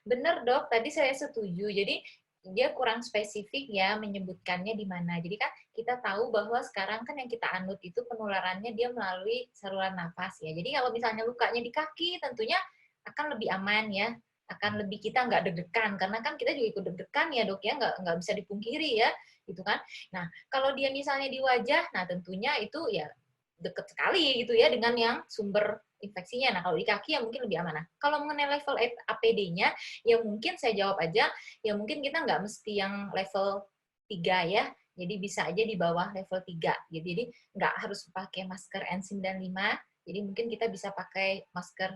benar dok. Tadi saya setuju. Jadi dia kurang spesifik ya menyebutkannya di mana. Jadi kan kita tahu bahwa sekarang kan yang kita anut itu penularannya dia melalui saluran nafas ya. Jadi kalau misalnya lukanya di kaki tentunya akan lebih aman ya. Akan lebih kita nggak deg-degan karena kan kita juga ikut deg-degan ya dok ya, nggak bisa dipungkiri ya gitu kan. Nah kalau dia misalnya di wajah, nah tentunya itu ya deket sekali gitu ya dengan yang sumber infeksinya. Nah kalau di kaki ya mungkin lebih aman. Nah, kalau mengenai level APD-nya ya mungkin saya jawab aja, ya mungkin kita nggak mesti yang level 3 ya. Jadi bisa aja di bawah level 3. Jadi nggak harus pakai masker N95. Jadi mungkin kita bisa pakai masker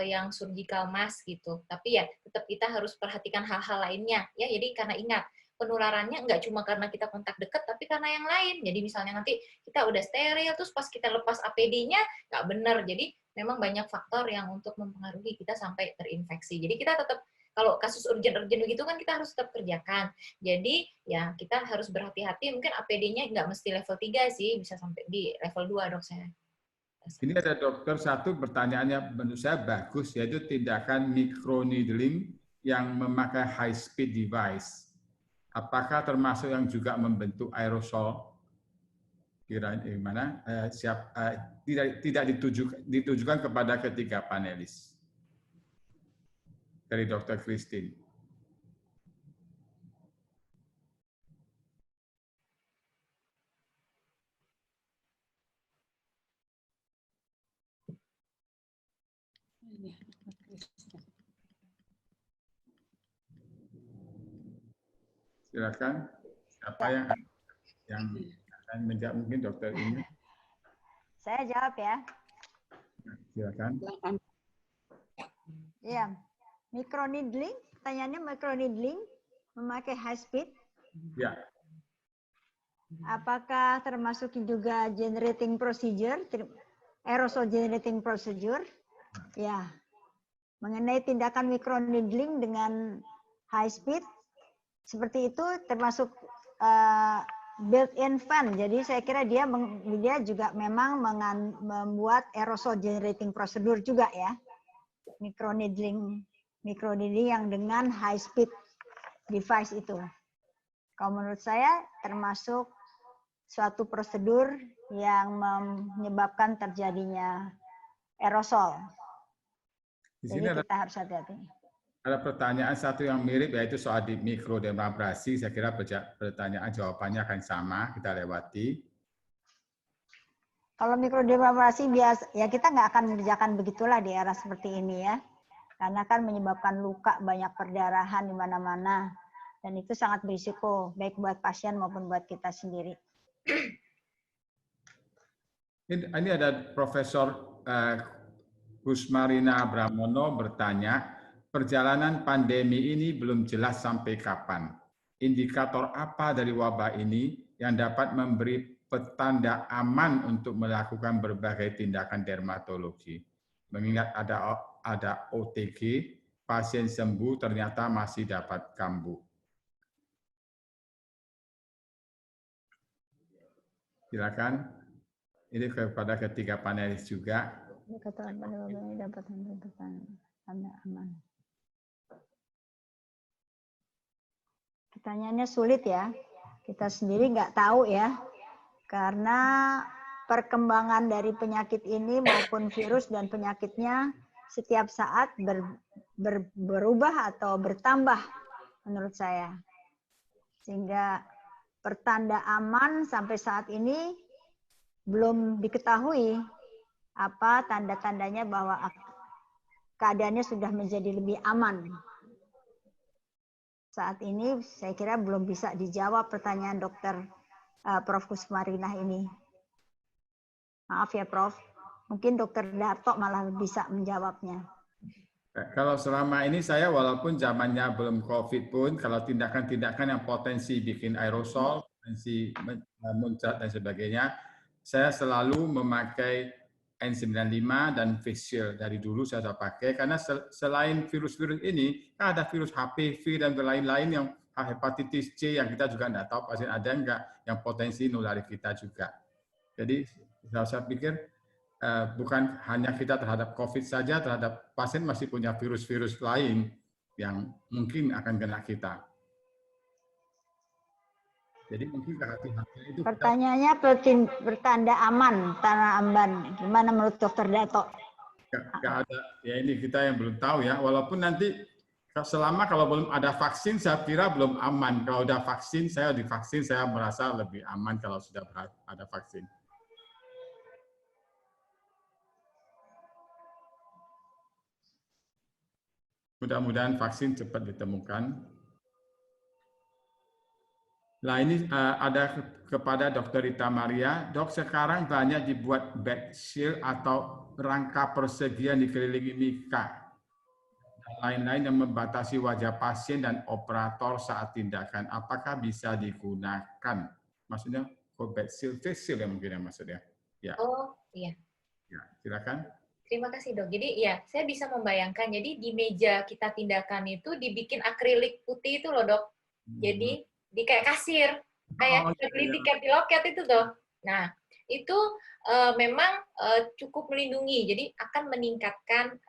yang surgical mask gitu. Tapi ya tetap kita harus perhatikan hal-hal lainnya ya. Jadi karena ingat penularannya nggak cuma karena kita kontak dekat, tapi karena yang lain. Jadi misalnya nanti kita udah steril, terus pas kita lepas APD-nya nggak benar. Jadi memang banyak faktor yang untuk mempengaruhi kita sampai terinfeksi. Jadi kita tetap kalau kasus urgent-urgent begitu kan kita harus tetap kerjakan. Jadi ya kita harus berhati-hati. Mungkin APD-nya nggak mesti level 3 sih, bisa sampai di level 2 dok saya. Ini ada dokter satu pertanyaannya menurut saya bagus, yaitu tindakan microneedling yang memakai high speed device. Apakah termasuk yang juga membentuk aerosol? Kira gimana? Tidak ditujukan kepada ketiga panelis. Dari Dr. Christine. Silakan. Siapa yang akan menjawab, mungkin dokter ini? Saya jawab ya. Silakan. Ya, microneedling, pertanyaannya microneedling memakai high speed. Ya. Apakah termasuk juga generating procedure, aerosol generating procedure? Ya, mengenai tindakan microneedling dengan high speed, seperti itu termasuk built-in fan. Jadi saya kira dia juga memang membuat aerosol generating procedure juga ya. Microneedling yang dengan high speed device itu. Kalau menurut saya termasuk suatu prosedur yang menyebabkan terjadinya aerosol. Jadi kita harus hati-hati. Ada pertanyaan satu yang mirip, yaitu soal di mikrodermabrasi. Saya kira pertanyaan jawabannya akan sama, kita lewati. Kalau mikrodermabrasi biasa, ya kita nggak akan mengerjakan begitulah di era seperti ini ya. Karena kan menyebabkan luka, banyak perdarahan di mana-mana. Dan itu sangat berisiko, baik buat pasien maupun buat kita sendiri. Ini ada Profesor Kusmarina Bramono bertanya, perjalanan pandemi ini belum jelas sampai kapan. Indikator apa dari wabah ini yang dapat memberi petanda aman untuk melakukan berbagai tindakan dermatologi? Mengingat ada OTG, pasien sembuh ternyata masih dapat kambuh. Silakan. Ini kepada ketiga panelis juga. Pertanyaannya sulit ya. Kita sendiri nggak tahu ya. Karena perkembangan dari penyakit ini maupun virus dan penyakitnya setiap saat berubah atau bertambah menurut saya. Sehingga pertanda aman sampai saat ini belum diketahui apa tanda-tandanya bahwa keadaannya sudah menjadi lebih aman. Saat ini saya kira belum bisa dijawab pertanyaan Dr. Prof. Kusmarinah ini. Maaf ya Prof, mungkin Dr. Darto malah bisa menjawabnya. Kalau selama ini saya walaupun zamannya belum COVID pun, kalau tindakan-tindakan yang potensi bikin aerosol, potensi muncrat dan sebagainya, saya selalu memakai N95 dan face shield. Dari dulu saya sudah pakai, karena selain virus-virus ini, kan ada virus HPV dan lain-lain yang hepatitis C yang kita juga tidak tahu pasien ada enggak, yang potensi nulari kita juga. Jadi saya pikir bukan hanya kita terhadap COVID saja, terhadap pasien masih punya virus-virus lain yang mungkin akan kena kita. Jadi mungkin kehati-hatian itu. Pertanyaannya bertanda aman, tanah amban. Gimana menurut Dr. Dato? Nggak ada. Ya ini kita yang belum tahu ya. Walaupun nanti selama kalau belum ada vaksin, saya kira belum aman. Kalau udah vaksin, saya divaksin, saya merasa lebih aman kalau sudah ada vaksin. Mudah-mudahan vaksin cepat ditemukan. Nah ini ada kepada Dr. Rita Maria, dok sekarang banyak dibuat back shield atau rangka persegi yang dikelilingi mika, dan lain-lain yang membatasi wajah pasien dan operator saat tindakan. Apakah bisa digunakan? Maksudnya back shield, face shield ya mungkin ya maksudnya. Ya. Oh iya. Ya, silakan. Terima kasih dok. Jadi ya saya bisa membayangkan. Jadi di meja kita tindakan itu dibikin akrilik putih itu loh dok. Jadi di kayak kasir, kayak kita beli tiket di loket itu tuh. Nah, itu memang cukup melindungi, jadi akan meningkatkan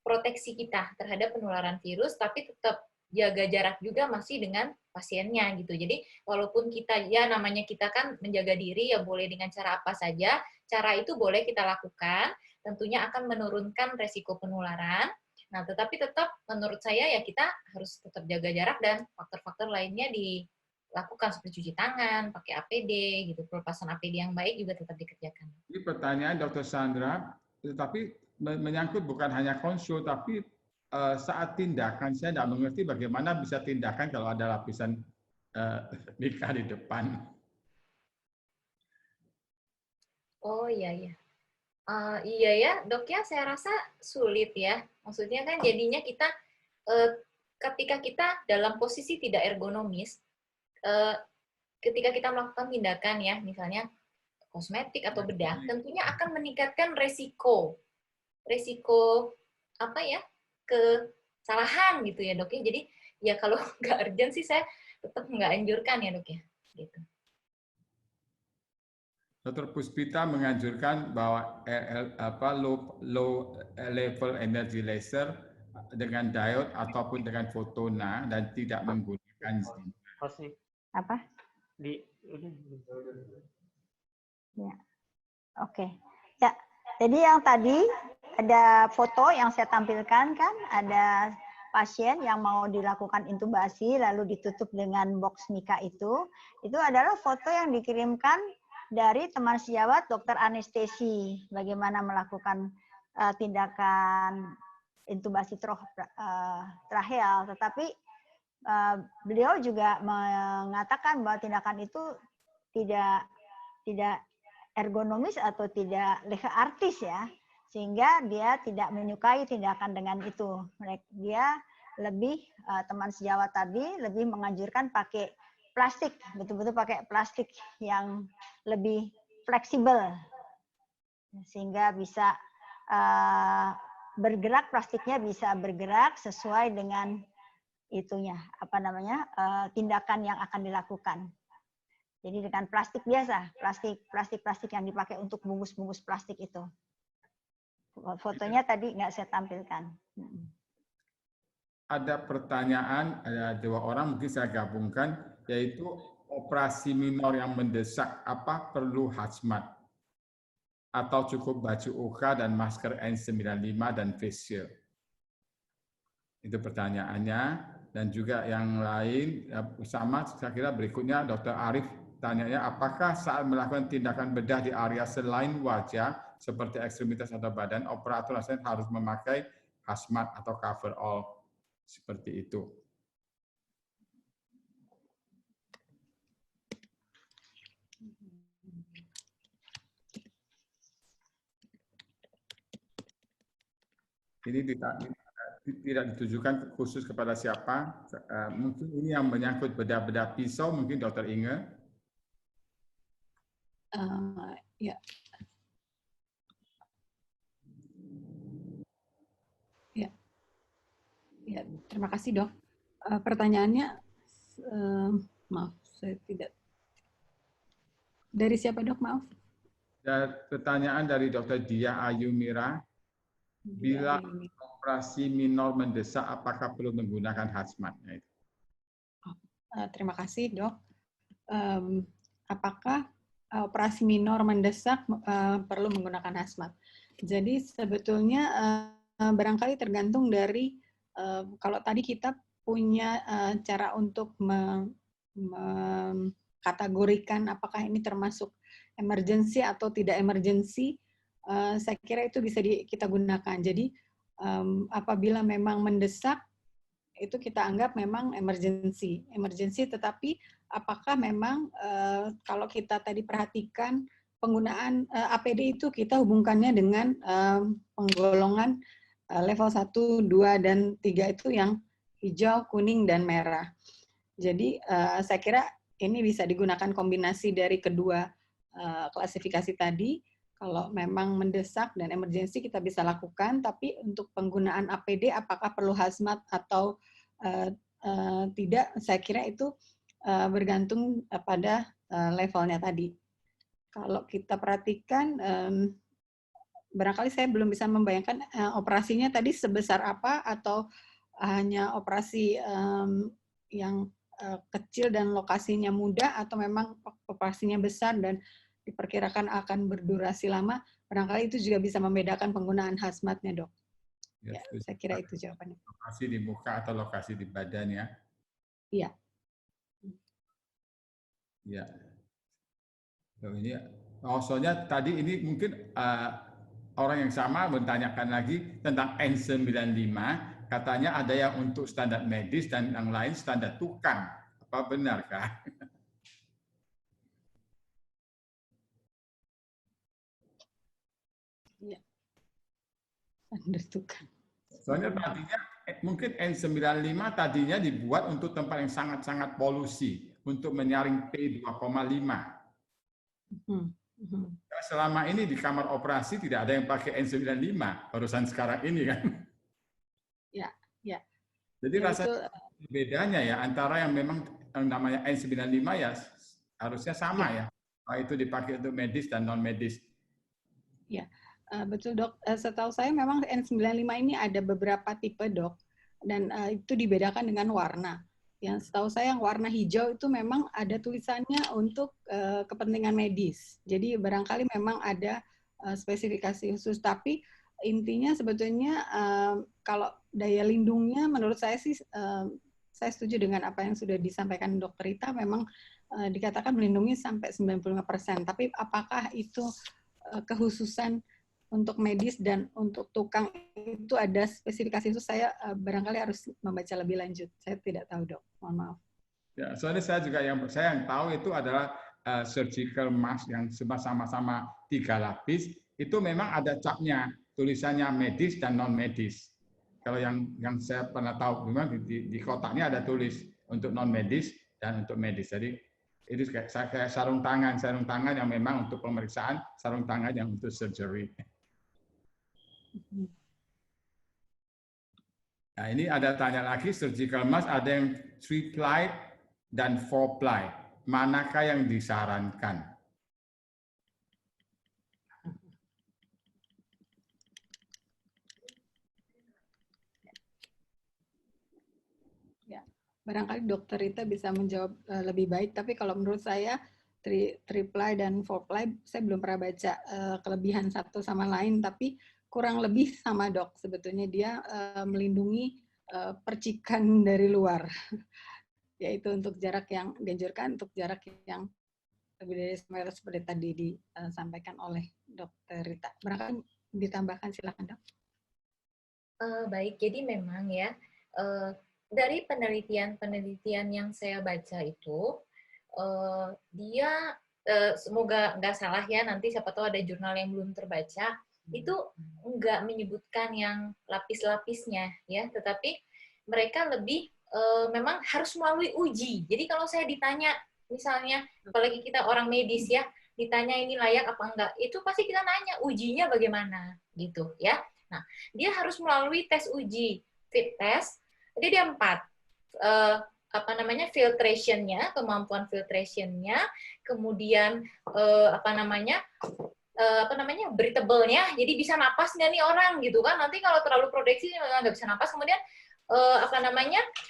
proteksi kita terhadap penularan virus, tapi tetap jaga jarak juga masih dengan pasiennya gitu. Jadi walaupun kita ya namanya kita kan menjaga diri ya boleh dengan cara apa saja, cara itu boleh kita lakukan, tentunya akan menurunkan resiko penularan. Nah, tetapi tetap menurut saya ya kita harus tetap jaga jarak dan faktor-faktor lainnya dilakukan seperti cuci tangan, pakai APD, gitu. Pelepasan APD yang baik juga tetap dikerjakan. Ini pertanyaan Dr. Sandra, tetapi menyangkut bukan hanya konsul, tapi saat tindakan saya tidak mengerti bagaimana bisa tindakan kalau ada lapisan mika di depan. Oh iya iya. Iya ya, dok ya, saya rasa sulit ya. Maksudnya kan jadinya kita ketika kita dalam posisi tidak ergonomis, ketika kita melakukan tindakan ya, misalnya kosmetik atau bedah, tentunya akan meningkatkan resiko apa ya, kesalahan gitu ya dok ya. Jadi ya kalau nggak urgent sih saya tetap nggak anjurkan ya dok ya. Gitu. Dr. Puspita menganjurkan bahwa low level energy laser dengan diode ataupun dengan fotona dan tidak menggunakan zinc. Apa? Ya. Oke. Ya. Jadi yang tadi ada foto yang saya tampilkan kan, ada pasien yang mau dilakukan intubasi lalu ditutup dengan box mika itu adalah foto yang dikirimkan dari teman sejawat dokter anestesi, bagaimana melakukan tindakan intubasi tracheal, tetapi beliau juga mengatakan bahwa tindakan itu tidak ergonomis atau tidak artis ya, sehingga dia tidak menyukai tindakan dengan itu. Dia lebih teman sejawat tadi lebih menganjurkan pakai plastik, betul-betul pakai plastik yang lebih fleksibel sehingga bisa bergerak, plastiknya bisa bergerak sesuai dengan itunya, apa namanya, tindakan yang akan dilakukan. Jadi dengan plastik biasa, plastik yang dipakai untuk bungkus-bungkus plastik itu. Fotonya tadi nggak saya tampilkan. Ada pertanyaan, ada 2 orang mungkin saya gabungkan, yaitu operasi minor yang mendesak, apa perlu hazmat? Atau cukup baju OK dan masker N95 dan face shield? Itu pertanyaannya. Dan juga yang lain, sama saya kira berikutnya Dr. Arief tanyanya, apakah saat melakukan tindakan bedah di area selain wajah, seperti ekstremitas atau badan, operator harus memakai hazmat atau coverall seperti itu? Ini tidak ditujukan khusus kepada siapa. Mungkin ini yang menyangkut bedah-bedah pisau, mungkin Dr. Inge. Ya. Ya, terima kasih dok. Pertanyaannya, maaf, saya tidak. Dari siapa dok, maaf? Pertanyaan dari Dr. Dia Ayumira. Bila operasi minor mendesak, apakah perlu menggunakan hazmat? Terima kasih dok. Apakah operasi minor mendesak perlu menggunakan hazmat? Jadi sebetulnya barangkali tergantung dari kalau tadi kita punya cara untuk mengkategorikan apakah ini termasuk emergency atau tidak emergency, saya kira itu bisa kita gunakan. Jadi apabila memang mendesak, itu kita anggap memang emergency, tetapi apakah memang kalau kita tadi perhatikan penggunaan APD itu kita hubungkannya dengan penggolongan level 1, 2, dan 3 itu yang hijau, kuning, dan merah. Jadi saya kira ini bisa digunakan kombinasi dari kedua klasifikasi tadi. Kalau memang mendesak dan emergensi kita bisa lakukan, tapi untuk penggunaan APD apakah perlu hazmat atau tidak, saya kira itu bergantung pada levelnya tadi. Kalau kita perhatikan, barangkali saya belum bisa membayangkan operasinya tadi sebesar apa, atau hanya operasi yang kecil dan lokasinya mudah, atau memang operasinya besar dan diperkirakan akan berdurasi lama. Barangkali itu juga bisa membedakan penggunaan hazmatnya, dok. Ya, saya kira itu jawabannya. Lokasi di muka atau lokasi di badan ya? Iya. Ya. Ini, soalnya tadi ini mungkin orang yang sama bertanyakan lagi tentang N95, katanya ada yang untuk standar medis dan yang lain standar tukang. Apa benarkah? menentukan. Soalnya tadinya mungkin N95 tadinya dibuat untuk tempat yang sangat-sangat polusi, untuk menyaring P2,5. Selama ini di kamar operasi tidak ada yang pakai N95, barusan sekarang ini kan. Ya, ya. Jadi Ya, rasanya bedanya ya antara yang memang yang namanya N95 ya harusnya sama ya. Itu dipakai untuk medis dan non medis. Ya, betul dok. Setahu saya memang N95 ini ada beberapa tipe dok, dan itu dibedakan dengan warna. Yang setahu saya yang warna hijau itu memang ada tulisannya untuk kepentingan medis. Jadi barangkali memang ada spesifikasi khusus, tapi intinya sebetulnya kalau daya lindungnya menurut saya sih saya setuju dengan apa yang sudah disampaikan Dr. Rita, memang dikatakan melindungi sampai 95%. Tapi apakah itu kekhususan untuk medis dan untuk tukang itu ada spesifikasi itu, saya barangkali harus membaca lebih lanjut. Saya tidak tahu dok, mohon maaf. Ya, soalnya saya juga yang tahu itu adalah surgical mask yang sama-sama 3 lapis, itu memang ada capnya, tulisannya medis dan non medis. Kalau yang saya pernah tahu memang di kotaknya ada tulis untuk non medis dan untuk medis. Jadi itu kayak sarung tangan yang memang untuk pemeriksaan, sarung tangan yang untuk surgery. Nah, ini ada tanya lagi, surgical mask ada yang 3-ply dan 4-ply. Manakah yang disarankan? Ya, barangkali Dokter Rita bisa menjawab lebih baik, tapi kalau menurut saya 3-ply dan 4-ply saya belum pernah baca kelebihan satu sama lain, tapi kurang lebih sama dok. Sebetulnya dia melindungi percikan dari luar, yaitu untuk jarak yang dianjurkan, untuk jarak yang lebih dari 1 meter seperti tadi disampaikan oleh Dokter Rita. Barangkali ditambahkan, silakan dok. Baik, jadi memang ya dari penelitian yang saya baca itu dia semoga nggak salah ya, nanti siapa tahu ada jurnal yang belum terbaca, itu nggak menyebutkan yang lapis-lapisnya ya, tetapi mereka lebih memang harus melalui uji. Jadi kalau saya ditanya misalnya, apalagi kita orang medis ya, ditanya ini layak apa enggak, itu pasti kita nanya ujinya bagaimana gitu ya. Nah, dia harus melalui tes uji, fit test. Jadi dia 4. Filtration-nya, kemampuan filtration-nya, kemudian breathable-nya, jadi bisa napas nggak nih orang gitu kan, nanti kalau terlalu proteksi nggak bisa napas, kemudian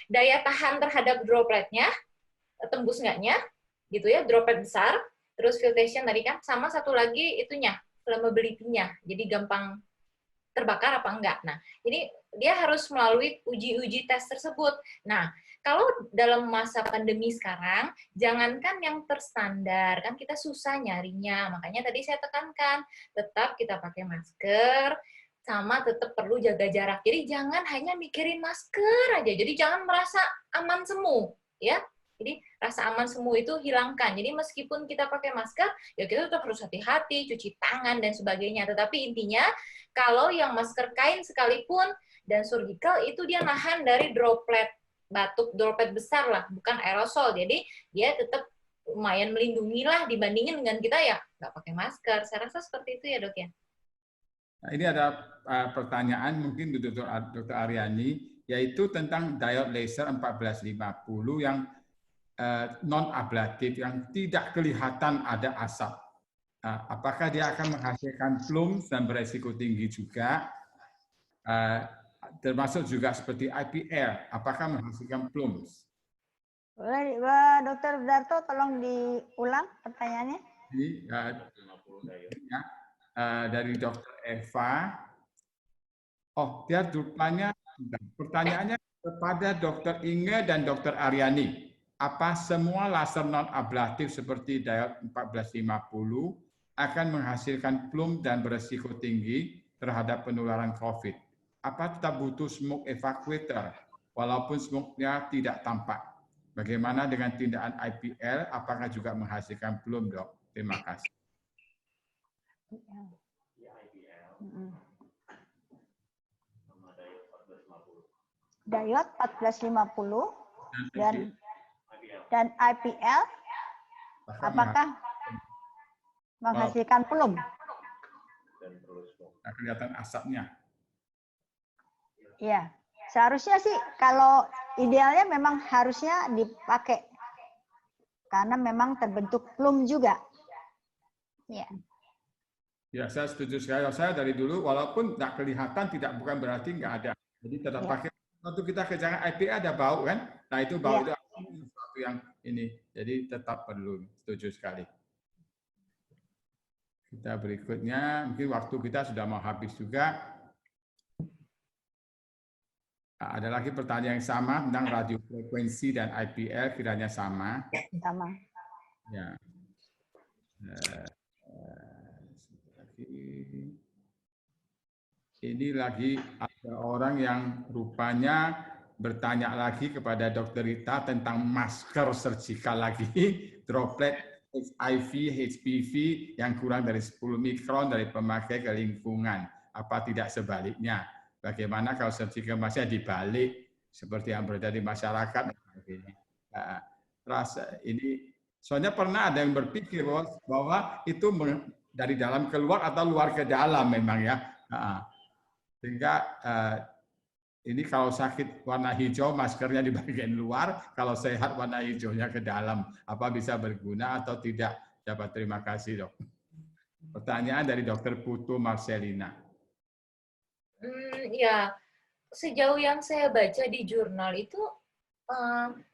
daya tahan terhadap dropletnya, tembus nggaknya gitu ya, droplet besar, terus filtration tadi kan, sama satu lagi itunya, flammability-nya, jadi gampang terbakar apa enggak. Nah, ini dia harus melalui uji-uji tes tersebut. Nah, kalau dalam masa pandemi sekarang, jangankan yang terstandar, kan kita susah nyarinya. Makanya tadi saya tekankan, tetap kita pakai masker, sama tetap perlu jaga jarak. Jadi jangan hanya mikirin masker aja. Jadi jangan merasa aman semu, ya. Jadi rasa aman semu itu hilangkan. Jadi meskipun kita pakai masker, ya kita tetap harus hati-hati, cuci tangan dan sebagainya. Tetapi intinya, kalau yang masker kain sekalipun dan surgical itu dia nahan dari droplet batuk, droplet besar lah, bukan aerosol. Jadi dia tetap lumayan melindungi lah dibandingin dengan kita ya nggak pakai masker. Saya rasa seperti itu ya dok ya. Nah, ini ada pertanyaan mungkin Dr. Aryani, yaitu tentang diode laser 1450 yang non-ablatif, yang tidak kelihatan ada asap. Apakah dia akan menghasilkan plums dan beresiko tinggi juga? Termasuk juga seperti IPL, apakah menghasilkan plums? Boleh, Dr. Darto, tolong diulang pertanyaannya. Dari Dr. Eva. Oh, dia rupanya, pertanyaannya kepada Dr. Inge dan Dr. Aryani. Apa semua laser non-ablatif seperti diode 1450 akan menghasilkan plum dan beresiko tinggi terhadap penularan COVID? Apa tetap butuh smoke evacuator walaupun smoke-nya tidak tampak? Bagaimana dengan tindakan IPL? Apakah juga menghasilkan plum, dok? Terima kasih. Diode 1450 dan IPL apakah menghasilkan pelum? Nah, kelihatan asapnya. Ya, seharusnya sih kalau idealnya memang harusnya dipakai karena memang terbentuk pelum juga. Ya. Ya, saya setuju sekali. Saya dari dulu walaupun tidak kelihatan bukan berarti nggak ada. Jadi tetap pakai. Waktu kita kejangan IPA ada bau kan? Nah itu bau itu sesuatu yang ini. Jadi tetap perlu. Setuju sekali. Kita berikutnya, mungkin waktu kita sudah mau habis juga. Nah, ada lagi pertanyaan yang sama tentang radiofrekuensi dan IPL kiranya sama. Sama. Ya. Ini lagi ada orang yang rupanya bertanya lagi kepada Dr. Rita tentang masker surgical lagi, droplet HIV, HPV yang kurang dari 10 mikron dari pemakai ke lingkungan. Apa tidak sebaliknya? Bagaimana kalau surgical masknya dibalik seperti yang berada di masyarakat? Rasa ini, soalnya pernah ada yang berpikir bahwa itu dari dalam keluar atau luar ke dalam memang ya. Sehingga ini kalau sakit warna hijau maskernya di bagian luar, kalau sehat warna hijaunya ke dalam. Apa bisa berguna atau tidak? Dapat terima kasih dok. Pertanyaan dari Dr. Putu Marcelina. Ya, sejauh yang saya baca di jurnal itu,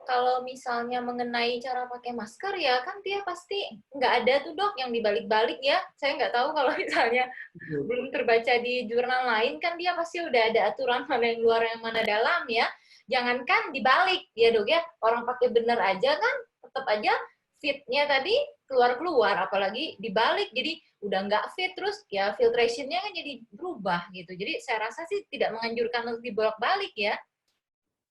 kalau misalnya mengenai cara pakai masker ya kan dia pasti nggak ada tuh dok yang dibalik-balik ya. Saya nggak tahu kalau misalnya belum terbaca di jurnal lain kan dia pasti udah ada aturan mana yang luar yang mana dalam ya. Jangankan dibalik ya dok ya, orang pakai bener aja kan tetap aja fitnya tadi keluar-keluar, apalagi dibalik jadi udah nggak fit terus ya filtrationnya kan jadi berubah gitu. Jadi saya rasa sih tidak menganjurkan untuk dibolak-balik ya.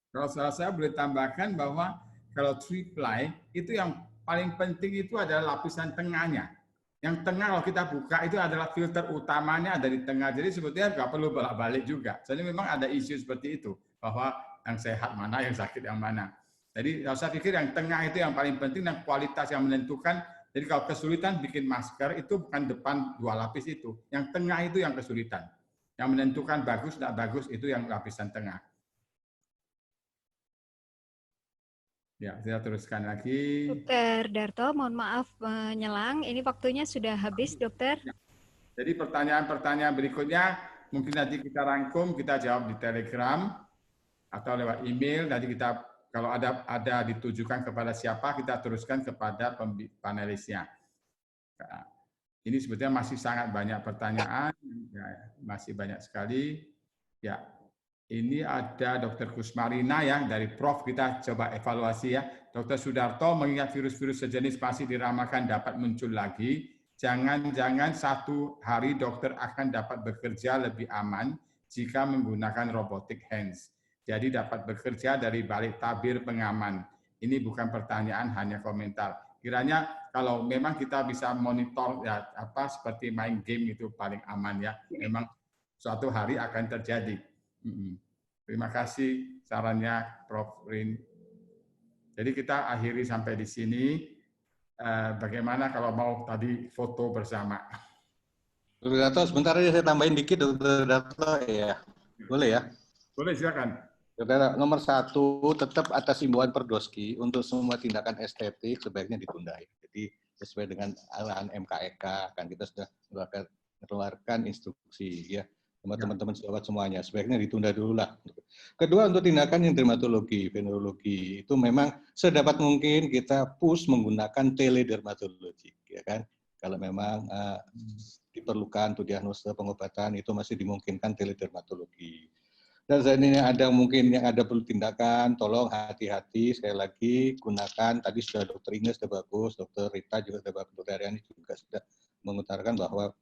Kalau saya boleh tambahkan bahwa kalau three-ply itu yang paling penting itu adalah lapisan tengahnya. Yang tengah kalau kita buka itu adalah filter utamanya ada di tengah. Jadi sebetulnya nggak perlu bolak-balik juga. Jadi memang ada isu seperti itu bahwa yang sehat mana, yang sakit yang mana. Jadi saya pikir yang tengah itu yang paling penting dan kualitas yang menentukan. Jadi kalau kesulitan bikin masker itu bukan depan 2 lapis itu. Yang tengah itu yang kesulitan. Yang menentukan bagus tidak bagus itu yang lapisan tengah. Ya, saya teruskan lagi. Dokter Darto, mohon maaf menyelang. Ini waktunya sudah habis, dokter. Jadi pertanyaan-pertanyaan berikutnya mungkin nanti kita rangkum, kita jawab di Telegram atau lewat email. Nanti kita kalau ada ditujukan kepada siapa, kita teruskan kepada panelisnya. Ini sebetulnya masih sangat banyak pertanyaan, ya, masih banyak sekali. Ya. Ini ada Dr. Kusmarina ya, dari Prof kita coba evaluasi ya. Dr. Sudarto mengingat virus-virus sejenis masih diramalkan dapat muncul lagi. Jangan-jangan satu hari dokter akan dapat bekerja lebih aman jika menggunakan robotic hands. Jadi dapat bekerja dari balik tabir pengaman. Ini bukan pertanyaan, hanya komentar. Kiranya kalau memang kita bisa monitor ya apa seperti main game itu paling aman ya. Memang suatu hari akan terjadi. Terima kasih sarannya Prof. Rin. Jadi kita akhiri sampai di sini. Bagaimana kalau mau tadi foto bersama? Dr. Dato, sebentar aja saya tambahin dikit, Dr. Dato ya. Boleh ya? Boleh, silakan. Dr. Nomor 1, tetap atas himbauan Perdoski untuk semua tindakan estetik sebaiknya ditunda. Jadi sesuai dengan arahan MKEK, kan kita sudah mengeluarkan instruksi ya. Sama teman-teman sejawat semuanya, sebaiknya ditunda dulu lah. Kedua, untuk tindakan yang dermatologi, venerologi, itu memang sedapat mungkin kita push menggunakan teledermatologi, ya kan? Kalau memang diperlukan untuk diagnosa pengobatan, itu masih dimungkinkan teledermatologi. Dan saat ini ada mungkin yang ada perlu tindakan, tolong hati-hati, sekali lagi gunakan, tadi sudah Dr. Ines sudah bagus, Dr. Rita juga sudah bagus, Dr. Aryani juga sudah mengutarakan bahwa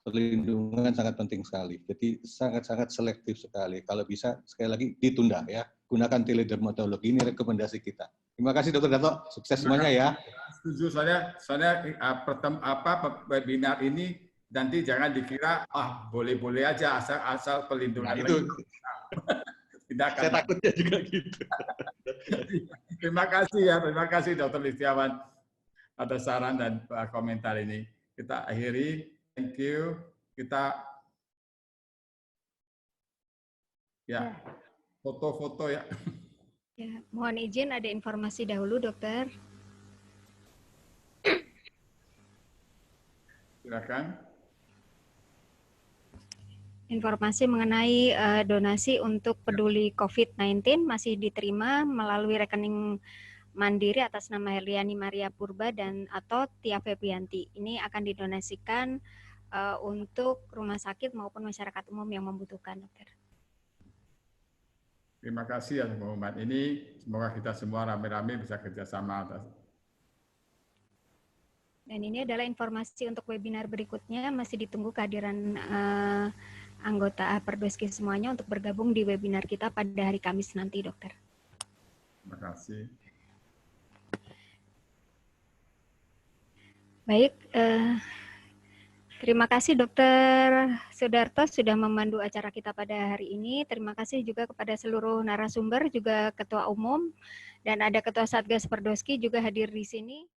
perlindungan sangat penting sekali. Jadi sangat-sangat selektif sekali. Kalau bisa sekali lagi ditunda ya. Gunakan teledermatologi, ini rekomendasi kita. Terima kasih Dr. Dato. Sukses semuanya ya. Setuju, soalnya webinar ini nanti jangan dikira boleh-boleh aja asal perlindungan. Nah, itu Tidak akan. Saya takutnya juga gitu. Terima kasih Dr. Listiawan atas saran dan komentar ini. Kita akhiri, thank you. Kita ya foto-foto ya. Ya, mohon izin ada informasi dahulu, dokter. Silakan. Informasi mengenai donasi untuk peduli COVID-19 masih diterima melalui rekening mandiri atas nama Herliani Maria Purba dan atau Tia Febrianti. Ini akan didonasikan untuk rumah sakit maupun masyarakat umum yang membutuhkan, dokter. Terima kasih atas pengumuman ini. Semoga kita semua rame-rame bisa kerjasama atas. Dan ini adalah informasi untuk webinar berikutnya. Masih ditunggu kehadiran anggota Perdoski semuanya untuk bergabung di webinar kita pada hari Kamis nanti, dokter. Terima kasih. Baik, terima kasih Dokter Sudarto sudah memandu acara kita pada hari ini. Terima kasih juga kepada seluruh narasumber, juga Ketua Umum, dan ada Ketua Satgas Perdoski juga hadir di sini.